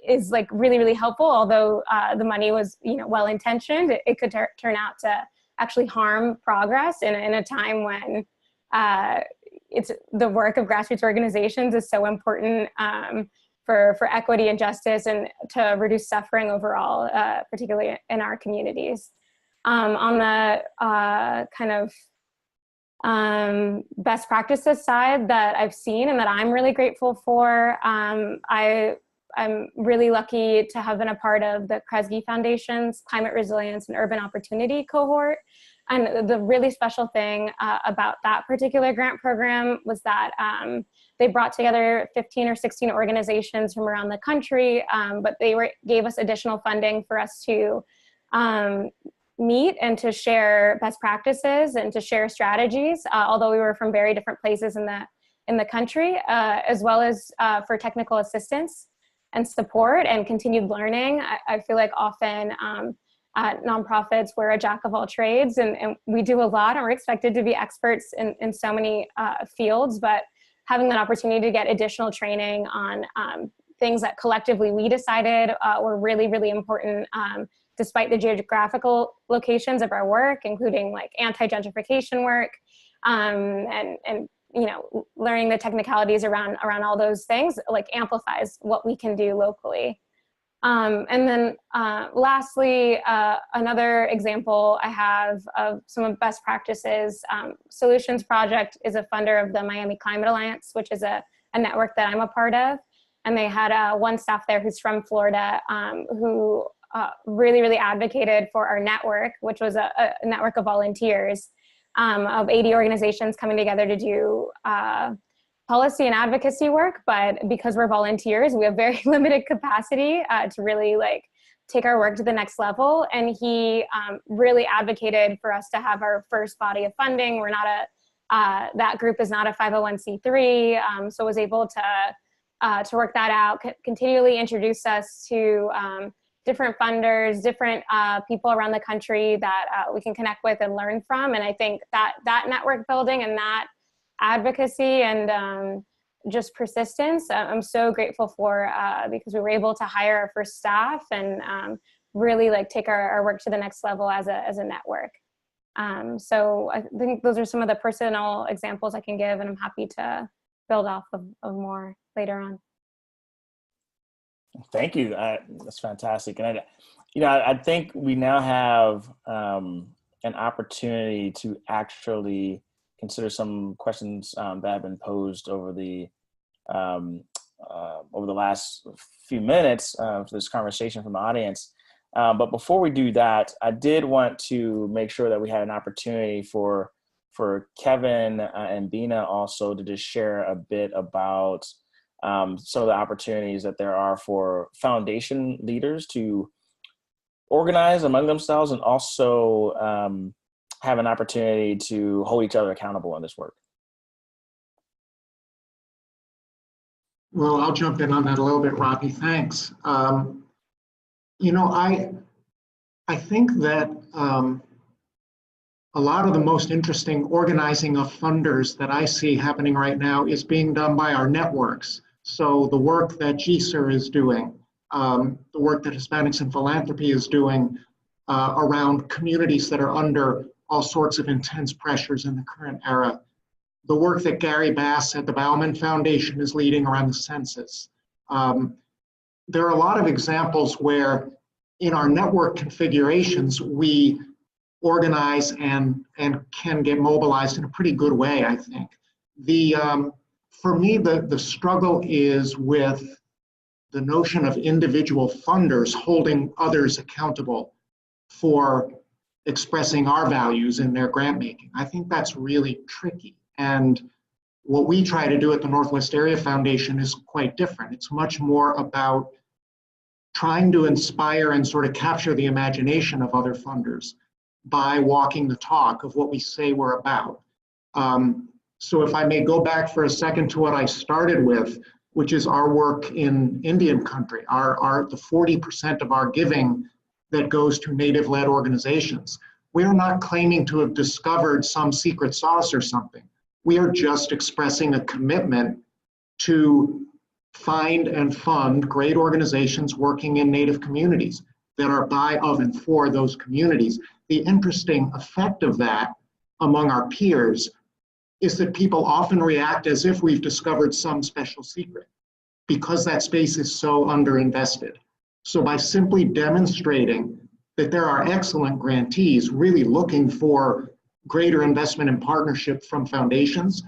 is like really, really helpful. Although the money was well-intentioned, it could turn out to actually harm progress in a time when it's the work of grassroots organizations is so important for equity and justice, and to reduce suffering overall, particularly in our communities. On the kind of best practices side that I've seen and that I'm really grateful for, I'm really lucky to have been a part of the Kresge Foundation's Climate Resilience and Urban Opportunity cohort. And the really special thing about that particular grant program was that they brought together 15 or 16 organizations from around the country, but they gave us additional funding for us to meet and to share best practices and to share strategies, although we were from very different places in the country, as well as for technical assistance and support and continued learning. I feel like often nonprofits, we're a jack of all trades, and we do a lot, and we're expected to be experts in so many fields, but having that opportunity to get additional training on things that collectively we decided were really, really important, despite the geographical locations of our work, including like anti-gentrification work, and learning the technicalities around all those things, like amplifies what we can do locally. And then lastly, another example I have of some of best practices, Solutions Project is a funder of the Miami Climate Alliance, which is a network that I'm a part of. And they had one staff there who's from Florida, who really, really advocated for our network, which was a network of volunteers of 80 organizations coming together to do policy and advocacy work. But because we're volunteers, we have very limited capacity to really like take our work to the next level. And he really advocated for us to have our first body of funding. We're not that group is not a 501c3, so was able to work that out, continually introduce us to different funders, different people around the country that we can connect with and learn from. And I think that network building and that advocacy and just persistence, I'm so grateful for, because we were able to hire our first staff and really like take our work to the next level as a network. So I think those are some of the personal examples I can give, and I'm happy to build off of more later on. Thank you. That's fantastic. And I think we now have an opportunity to actually consider some questions that have been posed over the last few minutes for this conversation from the audience. But before we do that, I did want to make sure that we had an opportunity for Kevin and Bina also to just share a bit about some of the opportunities that there are for foundation leaders to organize among themselves and also have an opportunity to hold each other accountable in this work. Well, I'll jump in on that a little bit, Rodney. Thanks. I think that a lot of the most interesting organizing of funders that I see happening right now is being done by our networks. So the work that GSER is doing, the work that Hispanics in Philanthropy is doing around communities that are under all sorts of intense pressures in the current era, the work that Gary Bass at the Bauman Foundation is leading around the census. There are a lot of examples where in our network configurations, we organize and can get mobilized in a pretty good way, I think. For me, the struggle is with the notion of individual funders holding others accountable for expressing our values in their grant making. I think that's really tricky. And what we try to do at the Northwest Area Foundation is quite different. It's much more about trying to inspire and sort of capture the imagination of other funders by walking the talk of what we say we're about. So if I may go back for a second to what I started with, which is our work in Indian country, the 40% of our giving that goes to Native-led organizations. We're not claiming to have discovered some secret sauce or something. We are just expressing a commitment to find and fund great organizations working in Native communities that are by, of, and for those communities. The interesting effect of that among our peers is that people often react as if we've discovered some special secret because that space is so underinvested. So by simply demonstrating that there are excellent grantees really looking for greater investment and partnership from foundations,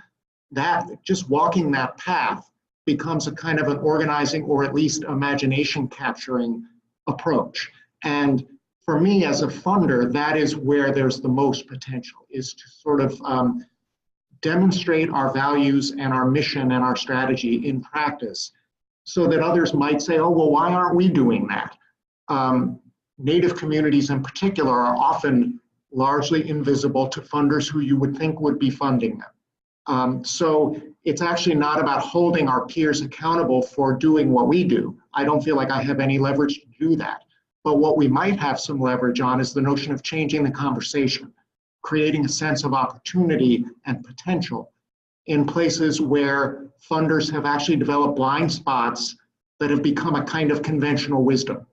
that just walking that path becomes a kind of an organizing or at least imagination capturing approach. And for me as a funder, that is where there's the most potential, is to sort of demonstrate our values and our mission and our strategy in practice so that others might say, oh, well, why aren't we doing that? Native communities in particular are often largely invisible to funders who you would think would be funding them. So it's actually not about holding our peers accountable for doing what we do. I don't feel like I have any leverage to do that. But what we might have some leverage on is the notion of changing the conversation, creating a sense of opportunity and potential in places where funders have actually developed blind spots that have become a kind of conventional wisdom,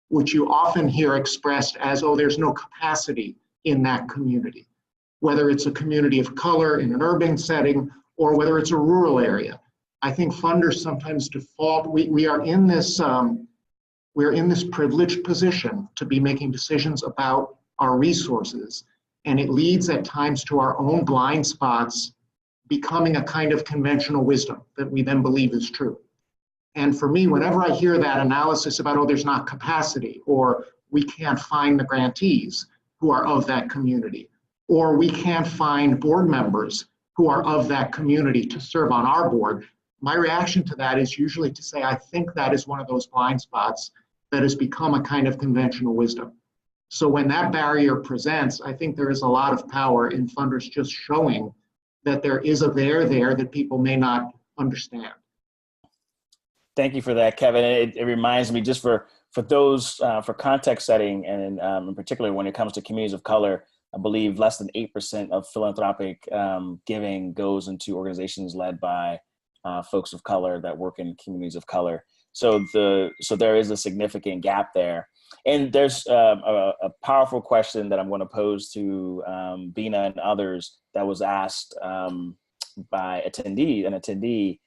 which you often hear expressed as, oh, there's no capacity in that community, whether it's a community of color in an urban setting or whether it's a rural area. I think funders sometimes default, we are in this privileged position to be making decisions about our resources, and it leads at times to our own blind spots becoming a kind of conventional wisdom that we then believe is true. And for me, whenever I hear that analysis about, oh, there's not capacity, or we can't find the grantees who are of that community, or we can't find board members who are of that community to serve on our board. My reaction to that is usually to say, I think that is one of those blind spots that has become a kind of conventional wisdom. So when that barrier presents, I think there is a lot of power in funders just showing that there is a there that people may not understand. Thank you for that, Kevin. It reminds me, just for those, for context setting, and in particular when it comes to communities of color, I believe less than 8% of philanthropic giving goes into organizations led by folks of color that work in communities of color. So there is a significant gap there. And there's a powerful question that I'm going to pose to Bina and others that was asked by an attendee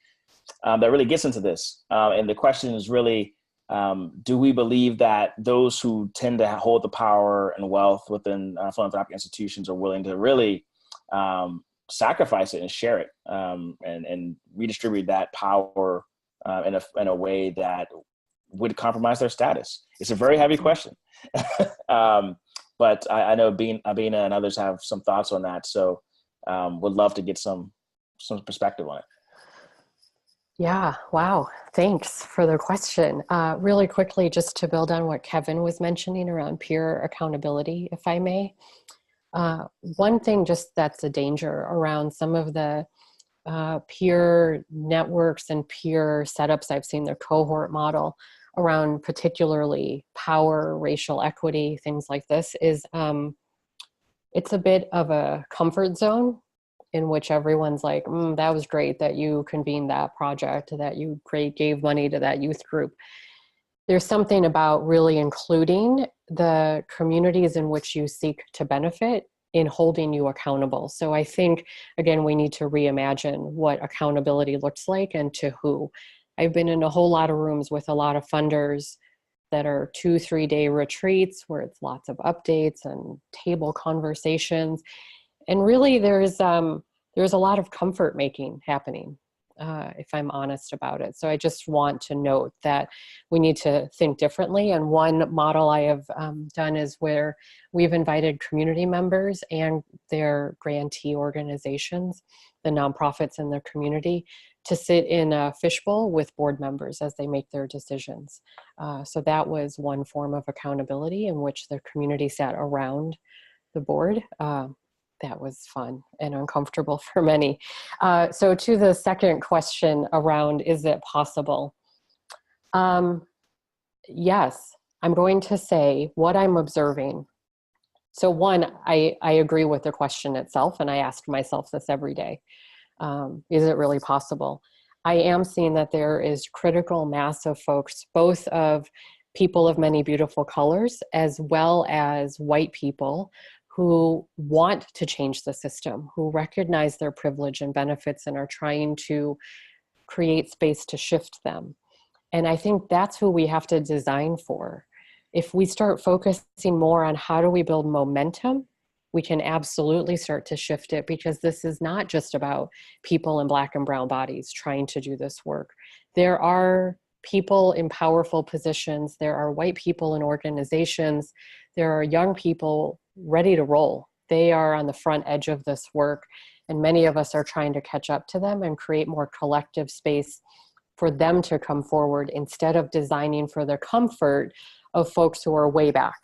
that really gets into this. And the question is really, do we believe that those who tend to hold the power and wealth within philanthropic institutions are willing to really sacrifice it and share it and redistribute that power in a way that would compromise their status? It's a very heavy question. But I know Bina and others have some thoughts on that. So would love to get some perspective on it. Yeah, wow. Thanks for the question. Really quickly, just to build on what Kevin was mentioning around peer accountability, if I may. One thing just that's a danger around some of the peer networks and peer setups I've seen, their cohort model around particularly power, racial equity, things like this, is it's a bit of a comfort zone in which everyone's like, that was great that you convened that project, that you gave money to that youth group. There's something about really including the communities in which you seek to benefit in holding you accountable. So I think, again, we need to reimagine what accountability looks like and to who. I've been in a whole lot of rooms with a lot of funders that are 2-3 day retreats where it's lots of updates and table conversations. And really there's a lot of comfort making happening, if I'm honest about it. So I just want to note that we need to think differently. And one model I have done is where we've invited community members and their grantee organizations, the nonprofits in their community, to sit in a fishbowl with board members as they make their decisions. So that was one form of accountability in which the community sat around the board. That was fun and uncomfortable for many. So to the second question around, is it possible? Yes, I'm going to say what I'm observing. So one, I agree with the question itself, and I ask myself this every day. Is it really possible? I am seeing that there is critical mass of folks, both of people of many beautiful colors, as well as white people who want to change the system, who recognize their privilege and benefits and are trying to create space to shift them. And I think that's who we have to design for. If we start focusing more on how do we build momentum, we can absolutely start to shift it, because this is not just about people in Black and brown bodies trying to do this work. There are people in powerful positions. There are white people in organizations. There are young people ready to roll. They are on the front edge of this work, and many of us are trying to catch up to them and create more collective space for them to come forward, instead of designing for the comfort of folks who are way back,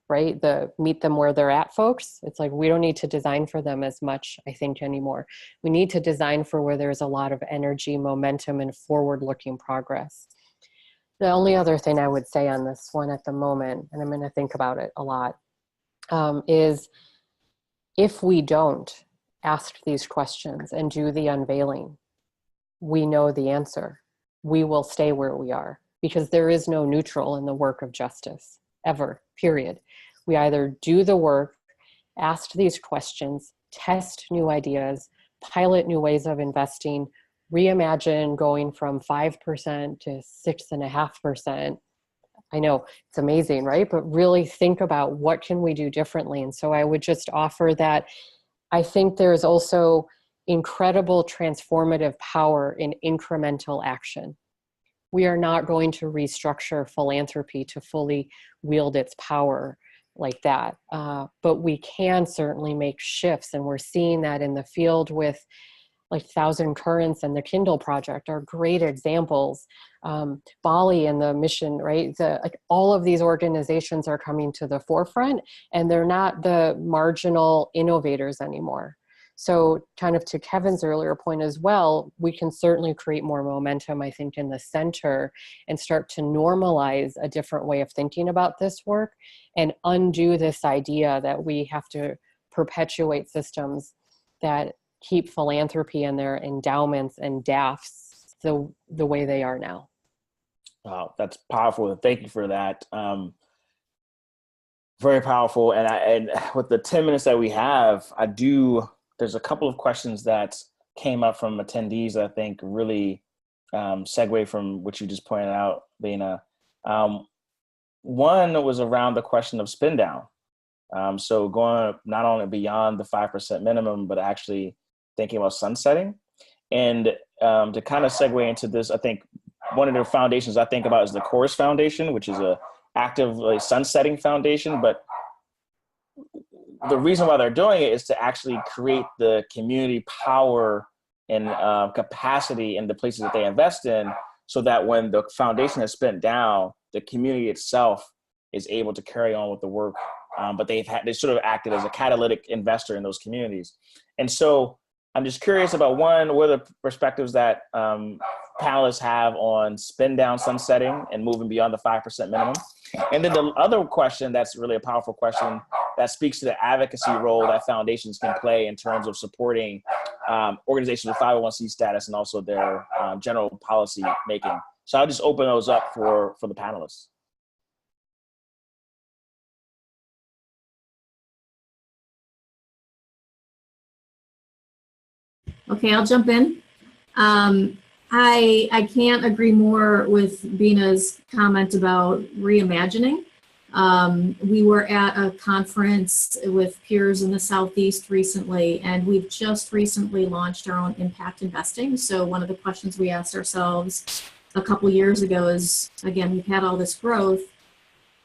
right? The meet them where they're at folks. It's like, we don't need to design for them as much, I think, anymore. We need to design for where there's a lot of energy, momentum, and forward-looking progress. The only other thing I would say on this one at the moment, and I'm going to think about it a lot, is if we don't ask these questions and do the unveiling, we know the answer. We will stay where we are, because there is no neutral in the work of justice, ever, period. We either do the work, ask these questions, test new ideas, pilot new ways of investing, reimagine going from 5% to 6.5%. I know it's amazing, right? But really think about what can we do differently. And so I would just offer that I think there's also incredible transformative power in incremental action. we are not going to restructure philanthropy to fully wield its power like that. But we can certainly make shifts, and we're seeing that in the field with like Thousand Currents and the Kindle Project are great examples. Bali and the mission, right? Like all of these organizations are coming to the forefront, and they're not the marginal innovators anymore. So kind of to Kevin's earlier point as well, we can certainly create more momentum, I think, in the center and start to normalize a different way of thinking about this work and undo this idea that we have to perpetuate systems that keep philanthropy and their endowments and DAFs the way they are now. Wow, that's powerful. Thank you for that. Very powerful. And with the 10 minutes that we have, there's a couple of questions that came up from attendees that I think really segue from what you just pointed out, Bina. One was around the question of spin down. So going not only beyond the 5% minimum, but actually thinking about sunsetting. And to kind of segue into this, I think one of the foundations I think about is the Chorus Foundation, which is a actively sunsetting foundation. But the reason why they're doing it is to actually create the community power and capacity in the places that they invest in, so that when the foundation is spent down, the community itself is able to carry on with the work. But they sort of acted as a catalytic investor in those communities. And so I'm just curious about what are the perspectives that panelists have on spin down sunsetting and moving beyond the 5% minimum. And then the other question that's really a powerful question that speaks to the advocacy role that foundations can play in terms of supporting organizations with 501c status and also their general policy making. So I'll just open those up for the panelists. Okay, I'll jump in. I can't agree more with Bina's comment about reimagining. We were at a conference with peers in the Southeast recently, and we've just recently launched our own impact investing. So one of the questions we asked ourselves a couple years ago is, again, we've had all this growth.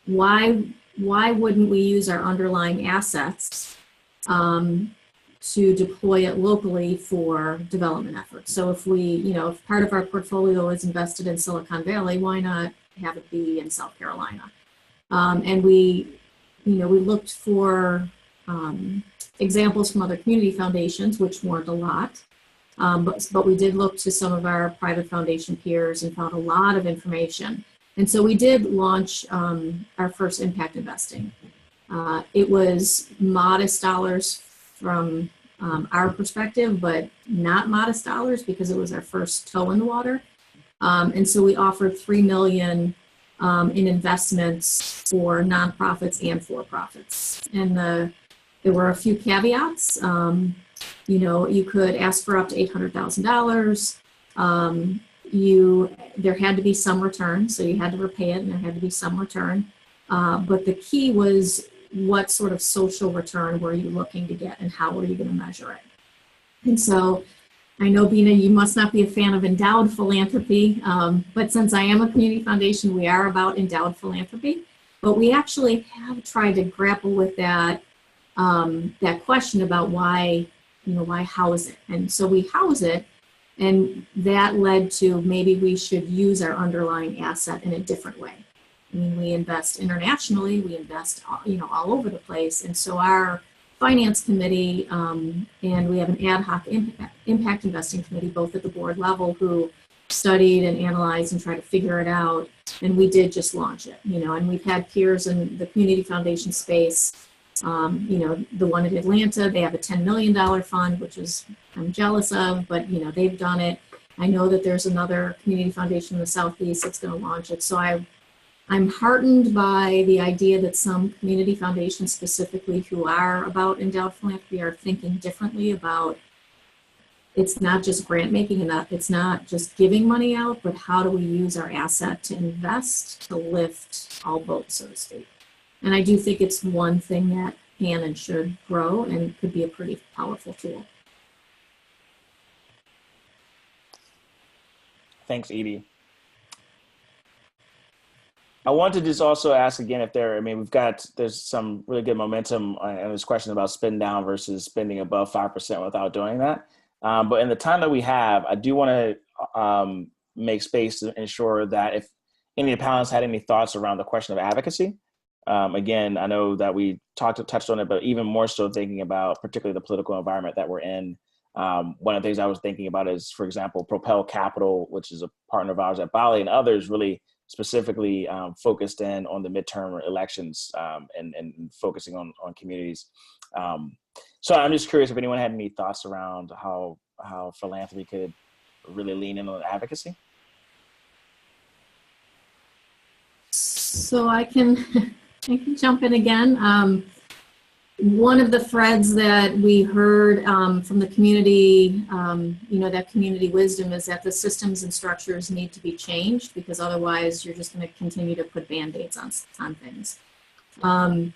Why wouldn't we use our underlying assets to deploy it locally for development efforts? So if if part of our portfolio is invested in Silicon Valley, why not have it be in South Carolina? And we looked for examples from other community foundations, which weren't a lot, but we did look to some of our private foundation peers and found a lot of information. And so we did launch our first impact investing. It was modest dollars from our perspective, but not modest dollars because it was our first toe in the water. And so we offered $3 million in investments for nonprofits and for-profits. And there were a few caveats. You could ask for up to $800,000. There had to be some return, so you had to repay it, and there had to be some return. But the key was, what sort of social return were you looking to get, and how were you going to measure it? And so I know, Bina, you must not be a fan of endowed philanthropy, but since I am a community foundation, we are about endowed philanthropy. But we actually have tried to grapple with that question about why house it. And so we house it, and that led to maybe we should use our underlying asset in a different way. I mean, we invest internationally, we invest all over the place. And so our finance committee, and we have an ad hoc impact investing committee, both at the board level, who studied and analyzed and tried to figure it out. And we did just launch it, and we've had peers in the community foundation space. The one in Atlanta, they have a $10 million fund, which I'm jealous of, but they've done it. I know that there's another community foundation in the Southeast that's going to launch it. So I'm heartened by the idea that some community foundations specifically who are about endowed philanthropy are thinking differently about, it's not just grant making and it's not just giving money out, but how do we use our asset to invest, to lift all boats, so to speak. And I do think it's one thing that can and should grow and could be a pretty powerful tool. Thanks, Edie. I want to just also ask again if there's some really good momentum on this question about spend down versus spending above 5% without doing that. But in the time that we have, I do want to make space to ensure that if any of the panelists had any thoughts around the question of advocacy. Again, I know that we touched on it, but even more so thinking about particularly the political environment that we're in. One of the things I was thinking about is, for example, Propel Capital, which is a partner of ours at Bali, and others really specifically focused in on the midterm elections and focusing on communities. So I'm just curious if anyone had any thoughts around how philanthropy could really lean in on advocacy. So I can jump in again. One of the threads that we heard from the community, that community wisdom is that the systems and structures need to be changed, because otherwise you're just going to continue to put band-aids on things. And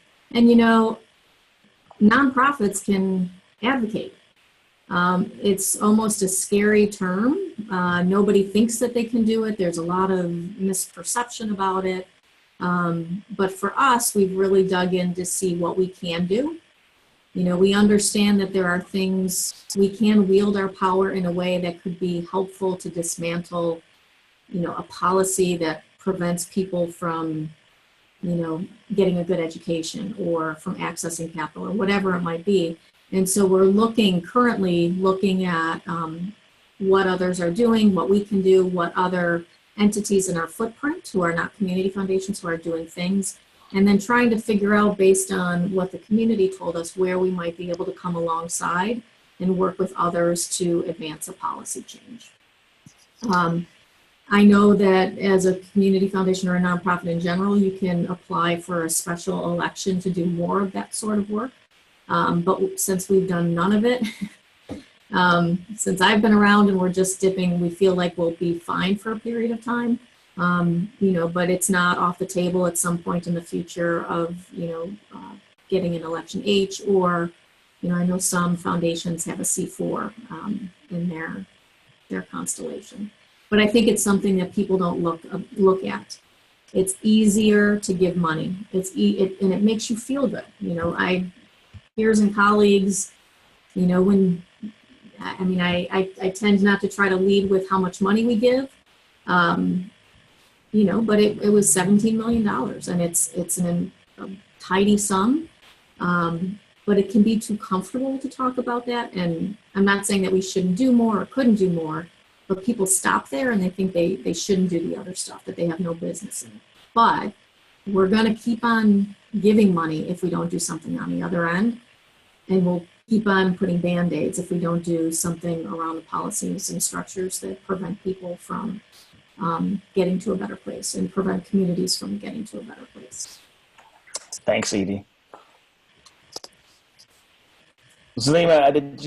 nonprofits can advocate. It's almost a scary term. Nobody thinks that they can do it. There's a lot of misperception about it. But for us, we've really dug in to see what we can do. We understand that there are things we can wield our power in a way that could be helpful to dismantle, a policy that prevents people from, getting a good education or from accessing capital or whatever it might be. And so we're currently looking at what others are doing, what we can do, what other entities in our footprint who are not community foundations who are doing things, and then trying to figure out, based on what the community told us, where we might be able to come alongside and work with others to advance a policy change. I know that as a community foundation or a nonprofit in general, you can apply for a special election to do more of that sort of work. But since we've done none of it, since I've been around and we're just dipping, we feel like we'll be fine for a period of time. But it's not off the table at some point in the future of, getting an election H, or, I know some foundations have a C4 in their constellation. But I think it's something that people don't look at. It's easier to give money. And it makes you feel good. Peers and colleagues, I tend not to try to lead with how much money we give, but it was $17 million, and it's a tidy sum, but it can be too comfortable to talk about that. And I'm not saying that we shouldn't do more or couldn't do more, but people stop there and they think they shouldn't do the other stuff that they have no business in. But we're going to keep on giving money if we don't do something on the other end. And we'll keep on putting band-aids if we don't do something around the policies and structures that prevent people from getting to a better place and prevent communities from getting to a better place. Thanks, Edie. Zalima, did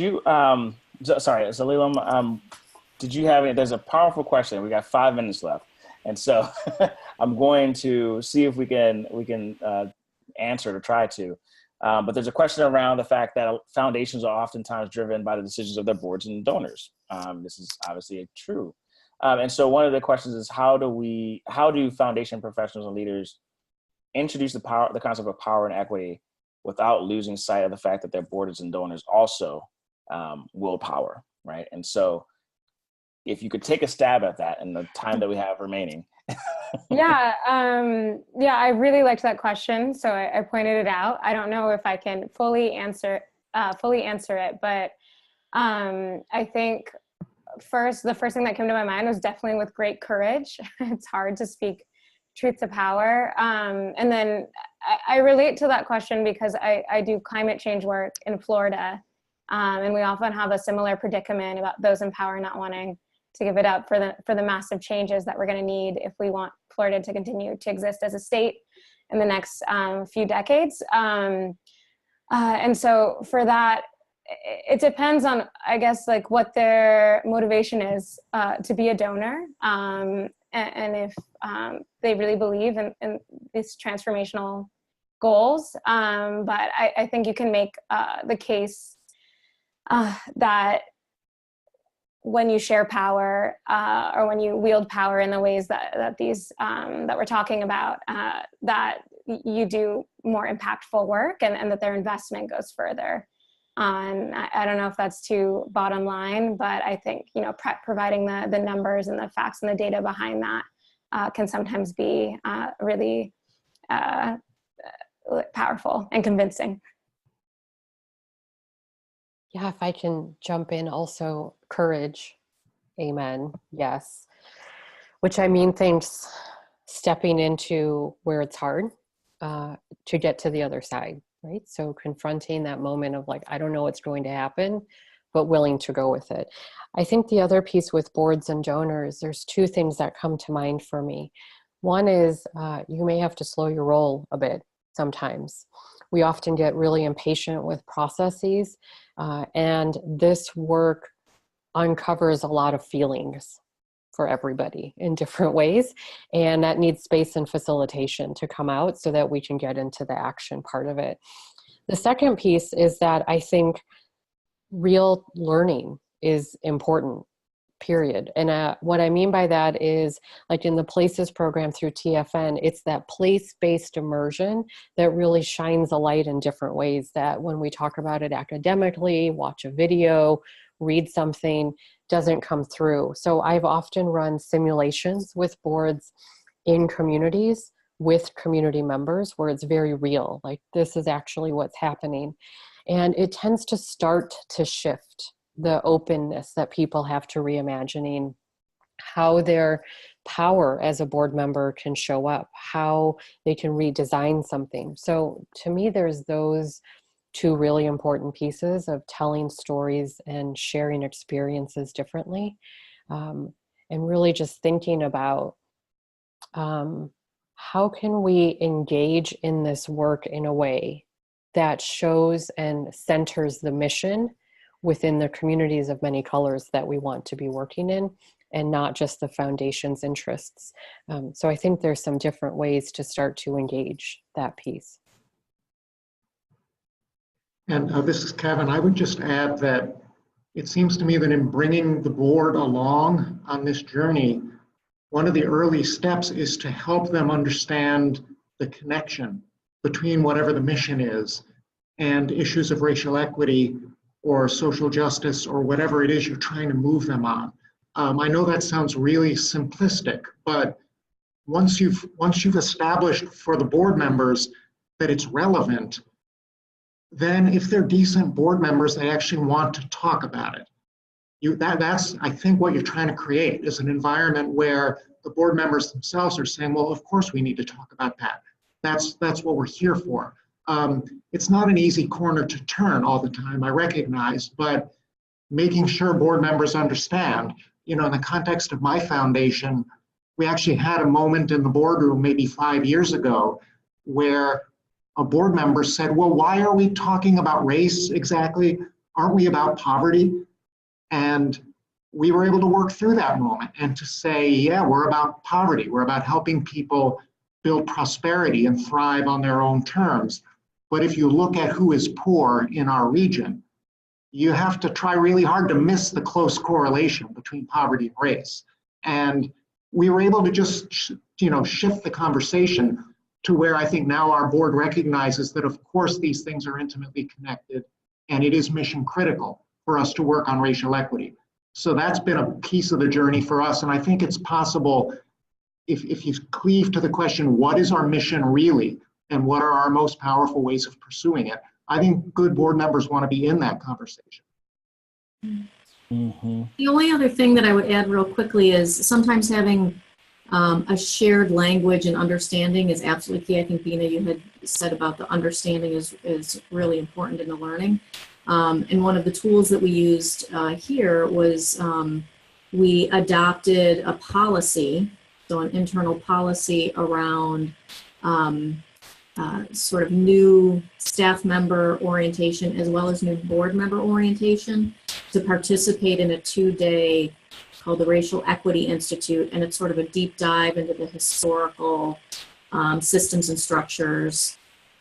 you have any? There's a powerful question. We got 5 minutes left. And so I'm going to see if we can answer to try to. But there's a question around the fact that foundations are oftentimes driven by the decisions of their boards and donors. This is obviously true. And so one of the questions is, how do foundation professionals and leaders introduce the concept of power and equity without losing sight of the fact that their boards and donors also wield power, right? And so if you could take a stab at that in the time that we have remaining. Yeah, I really liked that question, so I pointed it out. I don't know if I can fully answer it, but I think the first thing that came to my mind was definitely with great courage. It's hard to speak truth to power, and then I relate to that question because I do climate change work in Florida, and we often have a similar predicament about those in power not wanting to give it up for the massive changes that we're going to need if we want Florida to continue to exist as a state in the next few decades. And so for that, it depends on, I guess, like what their motivation is to be a donor, and if they really believe in these transformational goals. But I think you can make the case that when you share power or when you wield power in the ways that these that we're talking about, that you do more impactful work, and that their investment goes further. I don't know if that's too bottom line, but I think, you know, providing the numbers and the facts and the data behind that can sometimes be really powerful and convincing. Yeah, if I can jump in also, courage. Amen. Yes. Which I mean, thanks stepping into where it's hard to get to the other side, right? So confronting that moment of like, I don't know what's going to happen, but willing to go with it. I think the other piece with boards and donors, there's two things that come to mind for me. One is you may have to slow your roll a bit sometimes. We often get really impatient with processes, and this work uncovers a lot of feelings for everybody in different ways, and that needs space and facilitation to come out so that we can get into the action part of it. The second piece is that I think real learning is important, period. And what I mean by that is, like in the Places program through TFN, it's that place-based immersion that really shines a light in different ways, that when we talk about it academically, watch a video, read something, doesn't come through. So I've often run simulations with boards in communities with community members where it's very real, like this is actually what's happening. And it tends to start to shift the openness that people have to reimagining how their power as a board member can show up, how they can redesign something. So to me, there's those two really important pieces of telling stories and sharing experiences differently, and really just thinking about how can we engage in this work in a way that shows and centers the mission within the communities of many colors that we want to be working in, and not just the foundation's interests. So I think there's some different ways to start to engage that piece. And this is Kevin. I would just add that it seems to me that in bringing the board along on this journey, one of the early steps is to help them understand the connection between whatever the mission is and issues of racial equity or social justice or whatever it is you're trying to move them on. I know that sounds really simplistic, but once you've established for the board members that it's relevant, then if they're decent board members, they actually want to talk about it. That's, I think, what you're trying to create is an environment where the board members themselves are saying, well, of course we need to talk about that. That's what we're here for. It's not an easy corner to turn all the time, I recognize, but making sure board members understand, you know, in the context of my foundation, we actually had a moment in the boardroom maybe 5 years ago where a board member said, well, why are we talking about race exactly? Aren't we about poverty? And we were able to work through that moment and to say, yeah, we're about poverty. We're about helping people build prosperity and thrive on their own terms. But if you look at who is poor in our region, you have to try really hard to miss the close correlation between poverty and race. And we were able to just, shift the conversation to where I think now our board recognizes that, of course, these things are intimately connected, and it is mission critical for us to work on racial equity. So that's been a piece of the journey for us. And I think it's possible, if you cleave to the question, what is our mission really? And what are our most powerful ways of pursuing it? I think good board members want to be in that conversation. Mm-hmm. The only other thing that I would add real quickly is sometimes having a shared language and understanding is absolutely key. I think, Bina, you had said about the understanding is really important in the learning. And one of the tools that we used here was we adopted a policy, so an internal policy around sort of new staff member orientation as well as new board member orientation to participate in a 2-day called the Racial Equity Institute, and it's sort of a deep dive into the historical systems and structures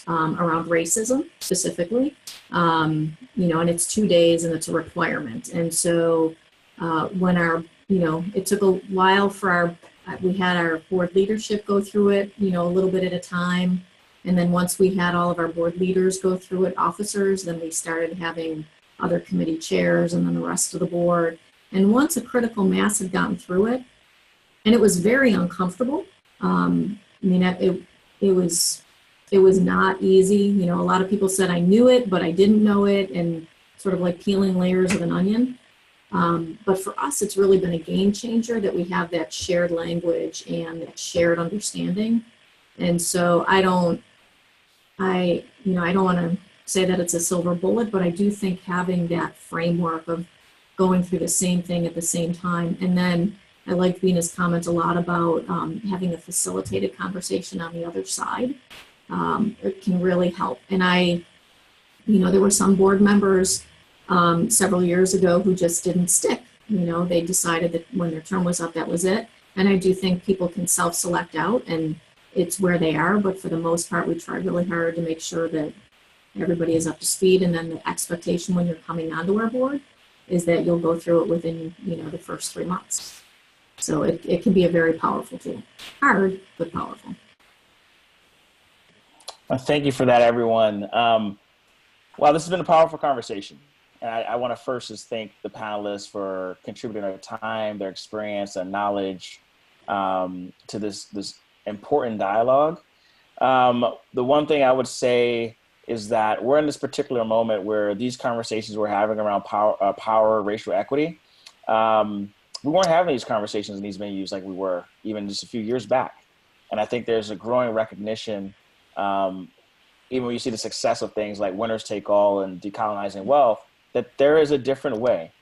around racism specifically, and it's 2 days and it's a requirement. And so when our, it took a while for we had our board leadership go through it, a little bit at a time. And then once we had all of our board leaders go through it, officers, then we started having other committee chairs and then the rest of the board. And once a critical mass had gotten through it, and it was very uncomfortable. It was not easy. A lot of people said I knew it, but I didn't know it, and sort of like peeling layers of an onion. But for us, it's really been a game changer that we have that shared language and that shared understanding. And so I don't want to say that it's a silver bullet, but I do think having that framework of going through the same thing at the same time. And then I liked Vina's comment a lot about having a facilitated conversation on the other side. It can really help. And there were some board members several years ago who just didn't stick. They decided that when their term was up, that was it. And I do think people can self-select out, and it's where they are. But for the most part, we try really hard to make sure that everybody is up to speed. And then the expectation when you're coming onto our board is that you'll go through it within, the first 3 months. So it can be a very powerful tool. Hard, but powerful. Well, thank you for that, everyone. Well, this has been a powerful conversation. And I want to first just thank the panelists for contributing their time, their experience, and knowledge to this important dialogue. The one thing I would say is that we're in this particular moment where these conversations we're having around power, racial equity, we weren't having these conversations in these venues like we were even just a few years back. And I think there's a growing recognition, even when you see the success of things like winners take all and decolonizing wealth, that there is a different way.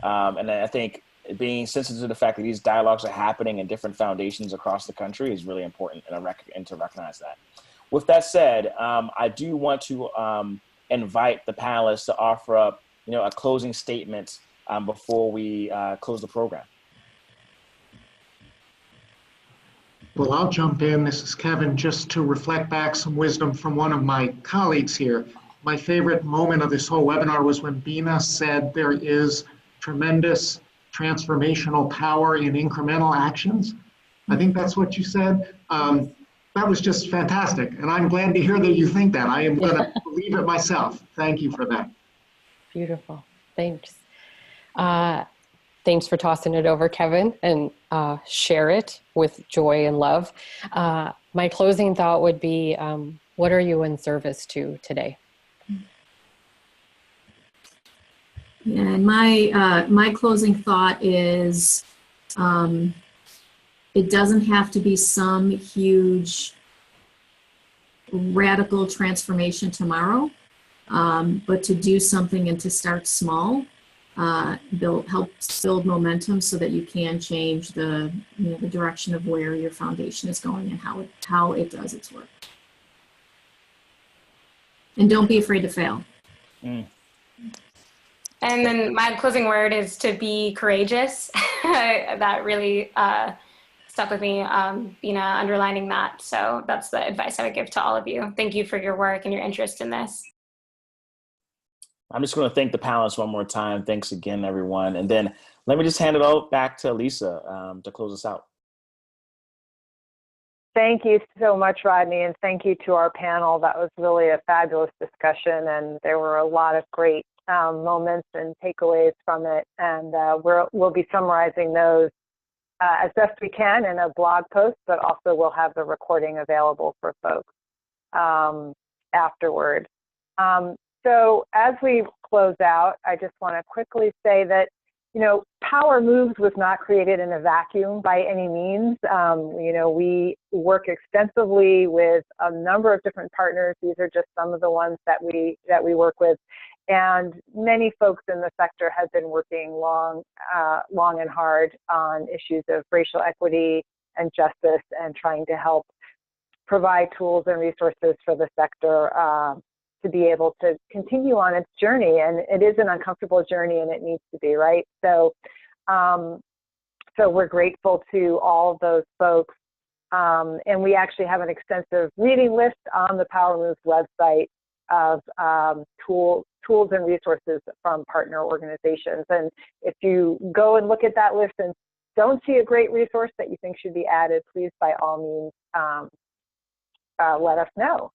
And I think being sensitive to the fact that these dialogues are happening in different foundations across the country is really important, and to recognize that. With that said, I do want to invite the panelists to offer up, a closing statement before we close the program. Well, I'll jump in. This is Kevin, just to reflect back some wisdom from one of my colleagues here. My favorite moment of this whole webinar was when Bina said there is tremendous transformational power in incremental actions. I think that's what you said. That was just fantastic. And I'm glad to hear that you think that. I am going to believe it myself. Thank you for that. Beautiful. Thanks. Thanks for tossing it over, Kevin, and share it with joy and love. My closing thought would be, what are you in service to today? Yeah, and my closing thought is, it doesn't have to be some huge radical transformation tomorrow, but to do something and to start small, helps build momentum so that you can change the direction of where your foundation is going and how it does its work. And don't be afraid to fail. And then my closing word is to be courageous. That really stuck with me, Bina, underlining that. So that's the advice I would give to all of you. Thank you for your work and your interest in this. I'm just going to thank the panelists one more time. Thanks again, everyone. And then let me just hand it all back to Lisa to close us out. Thank you so much, Rodney, and thank you to our panel. That was really a fabulous discussion, and there were a lot of great moments and takeaways from it. And we'll be summarizing those as best we can in a blog post, but also we'll have the recording available for folks afterward. So as we close out, I just want to quickly say that, Power Moves was not created in a vacuum by any means. We work extensively with a number of different partners. These are just some of the ones that we work with. And many folks in the sector have been working long and hard on issues of racial equity and justice, and trying to help provide tools and resources for the sector to be able to continue on its journey. And it is an uncomfortable journey, and it needs to be, right? So we're grateful to all of those folks. And we actually have an extensive reading list on the Power Moves website of tools and resources from partner organizations. And if you go and look at that list and don't see a great resource that you think should be added, please, by all means, let us know.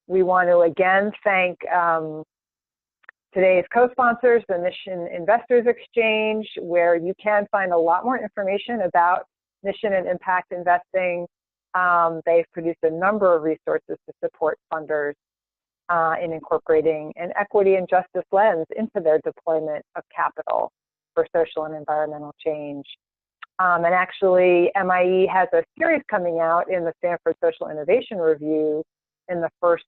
We want to again thank today's co-sponsors, the Mission Investors Exchange, where you can find a lot more information about mission and impact investing. They've produced a number of resources to support funders in incorporating an equity and justice lens into their deployment of capital for social and environmental change. And actually, MIE has a series coming out in the Stanford Social Innovation Review in the first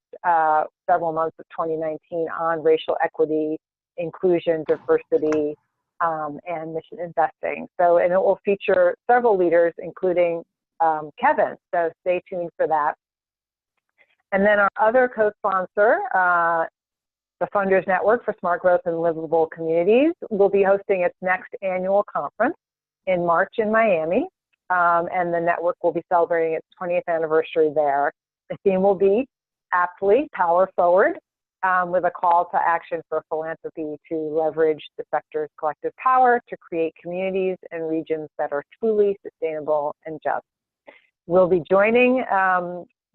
several months of 2019 on racial equity, inclusion, diversity, and mission investing. So, and it will feature several leaders, including Kevin, so stay tuned for that. And then our other co-sponsor, the Funders Network for Smart Growth and Livable Communities, will be hosting its next annual conference in March in Miami, and the network will be celebrating its 20th anniversary there. The theme will be aptly Power Forward, with a call to action for philanthropy to leverage the sector's collective power to create communities and regions that are truly sustainable and just. We'll be joining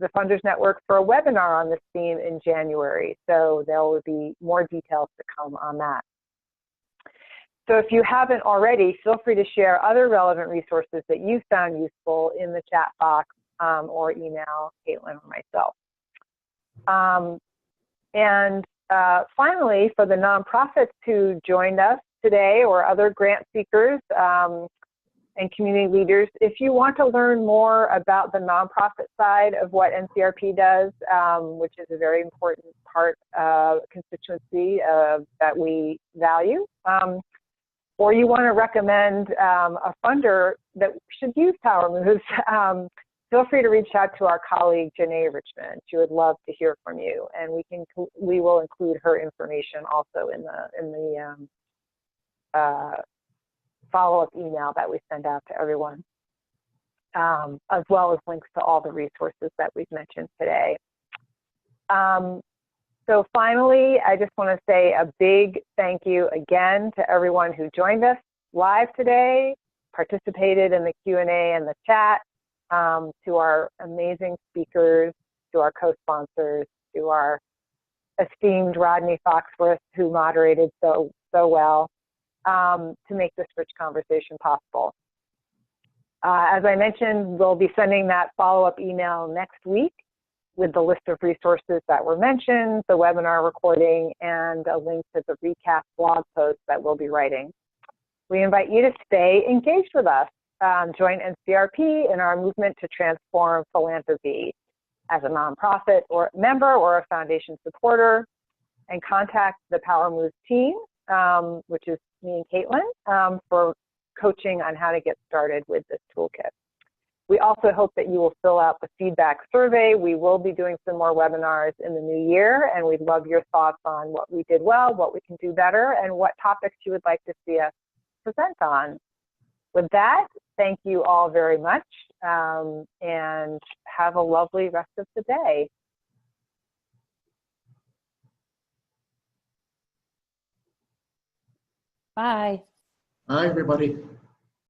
the Funders Network for a webinar on this theme in January, so there will be more details to come on that. So if you haven't already, feel free to share other relevant resources that you found useful in the chat box or email Caitlin or myself. Finally, for the nonprofits who joined us today or other grant seekers and community leaders, if you want to learn more about the nonprofit side of what NCRP does, which is a very important part of constituency that we value, or you want to recommend a funder that should use Power Moves, feel free to reach out to our colleague Janae Richmond. She would love to hear from you, and we will include her information also in the follow-up email that we send out to everyone, as well as links to all the resources that we've mentioned today. So finally, I just want to say a big thank you again to everyone who joined us live today, participated in the Q&A and the chat, to our amazing speakers, to our co-sponsors, to our esteemed Rodney Foxworth, who moderated so well, to make this rich conversation possible. As I mentioned, we'll be sending that follow-up email next week with the list of resources that were mentioned, the webinar recording, and a link to the recap blog post that we'll be writing. We invite you to stay engaged with us. Join NCRP in our movement to transform philanthropy as a nonprofit or member or a foundation supporter, and contact the Power Moves team, which is me and Caitlin, for coaching on how to get started with this toolkit. We also hope that you will fill out the feedback survey. We will be doing some more webinars in the new year, and we'd love your thoughts on what we did well, what we can do better, and what topics you would like to see us present on. With that, thank you all very much, and have a lovely rest of the day. Bye. Hi, everybody.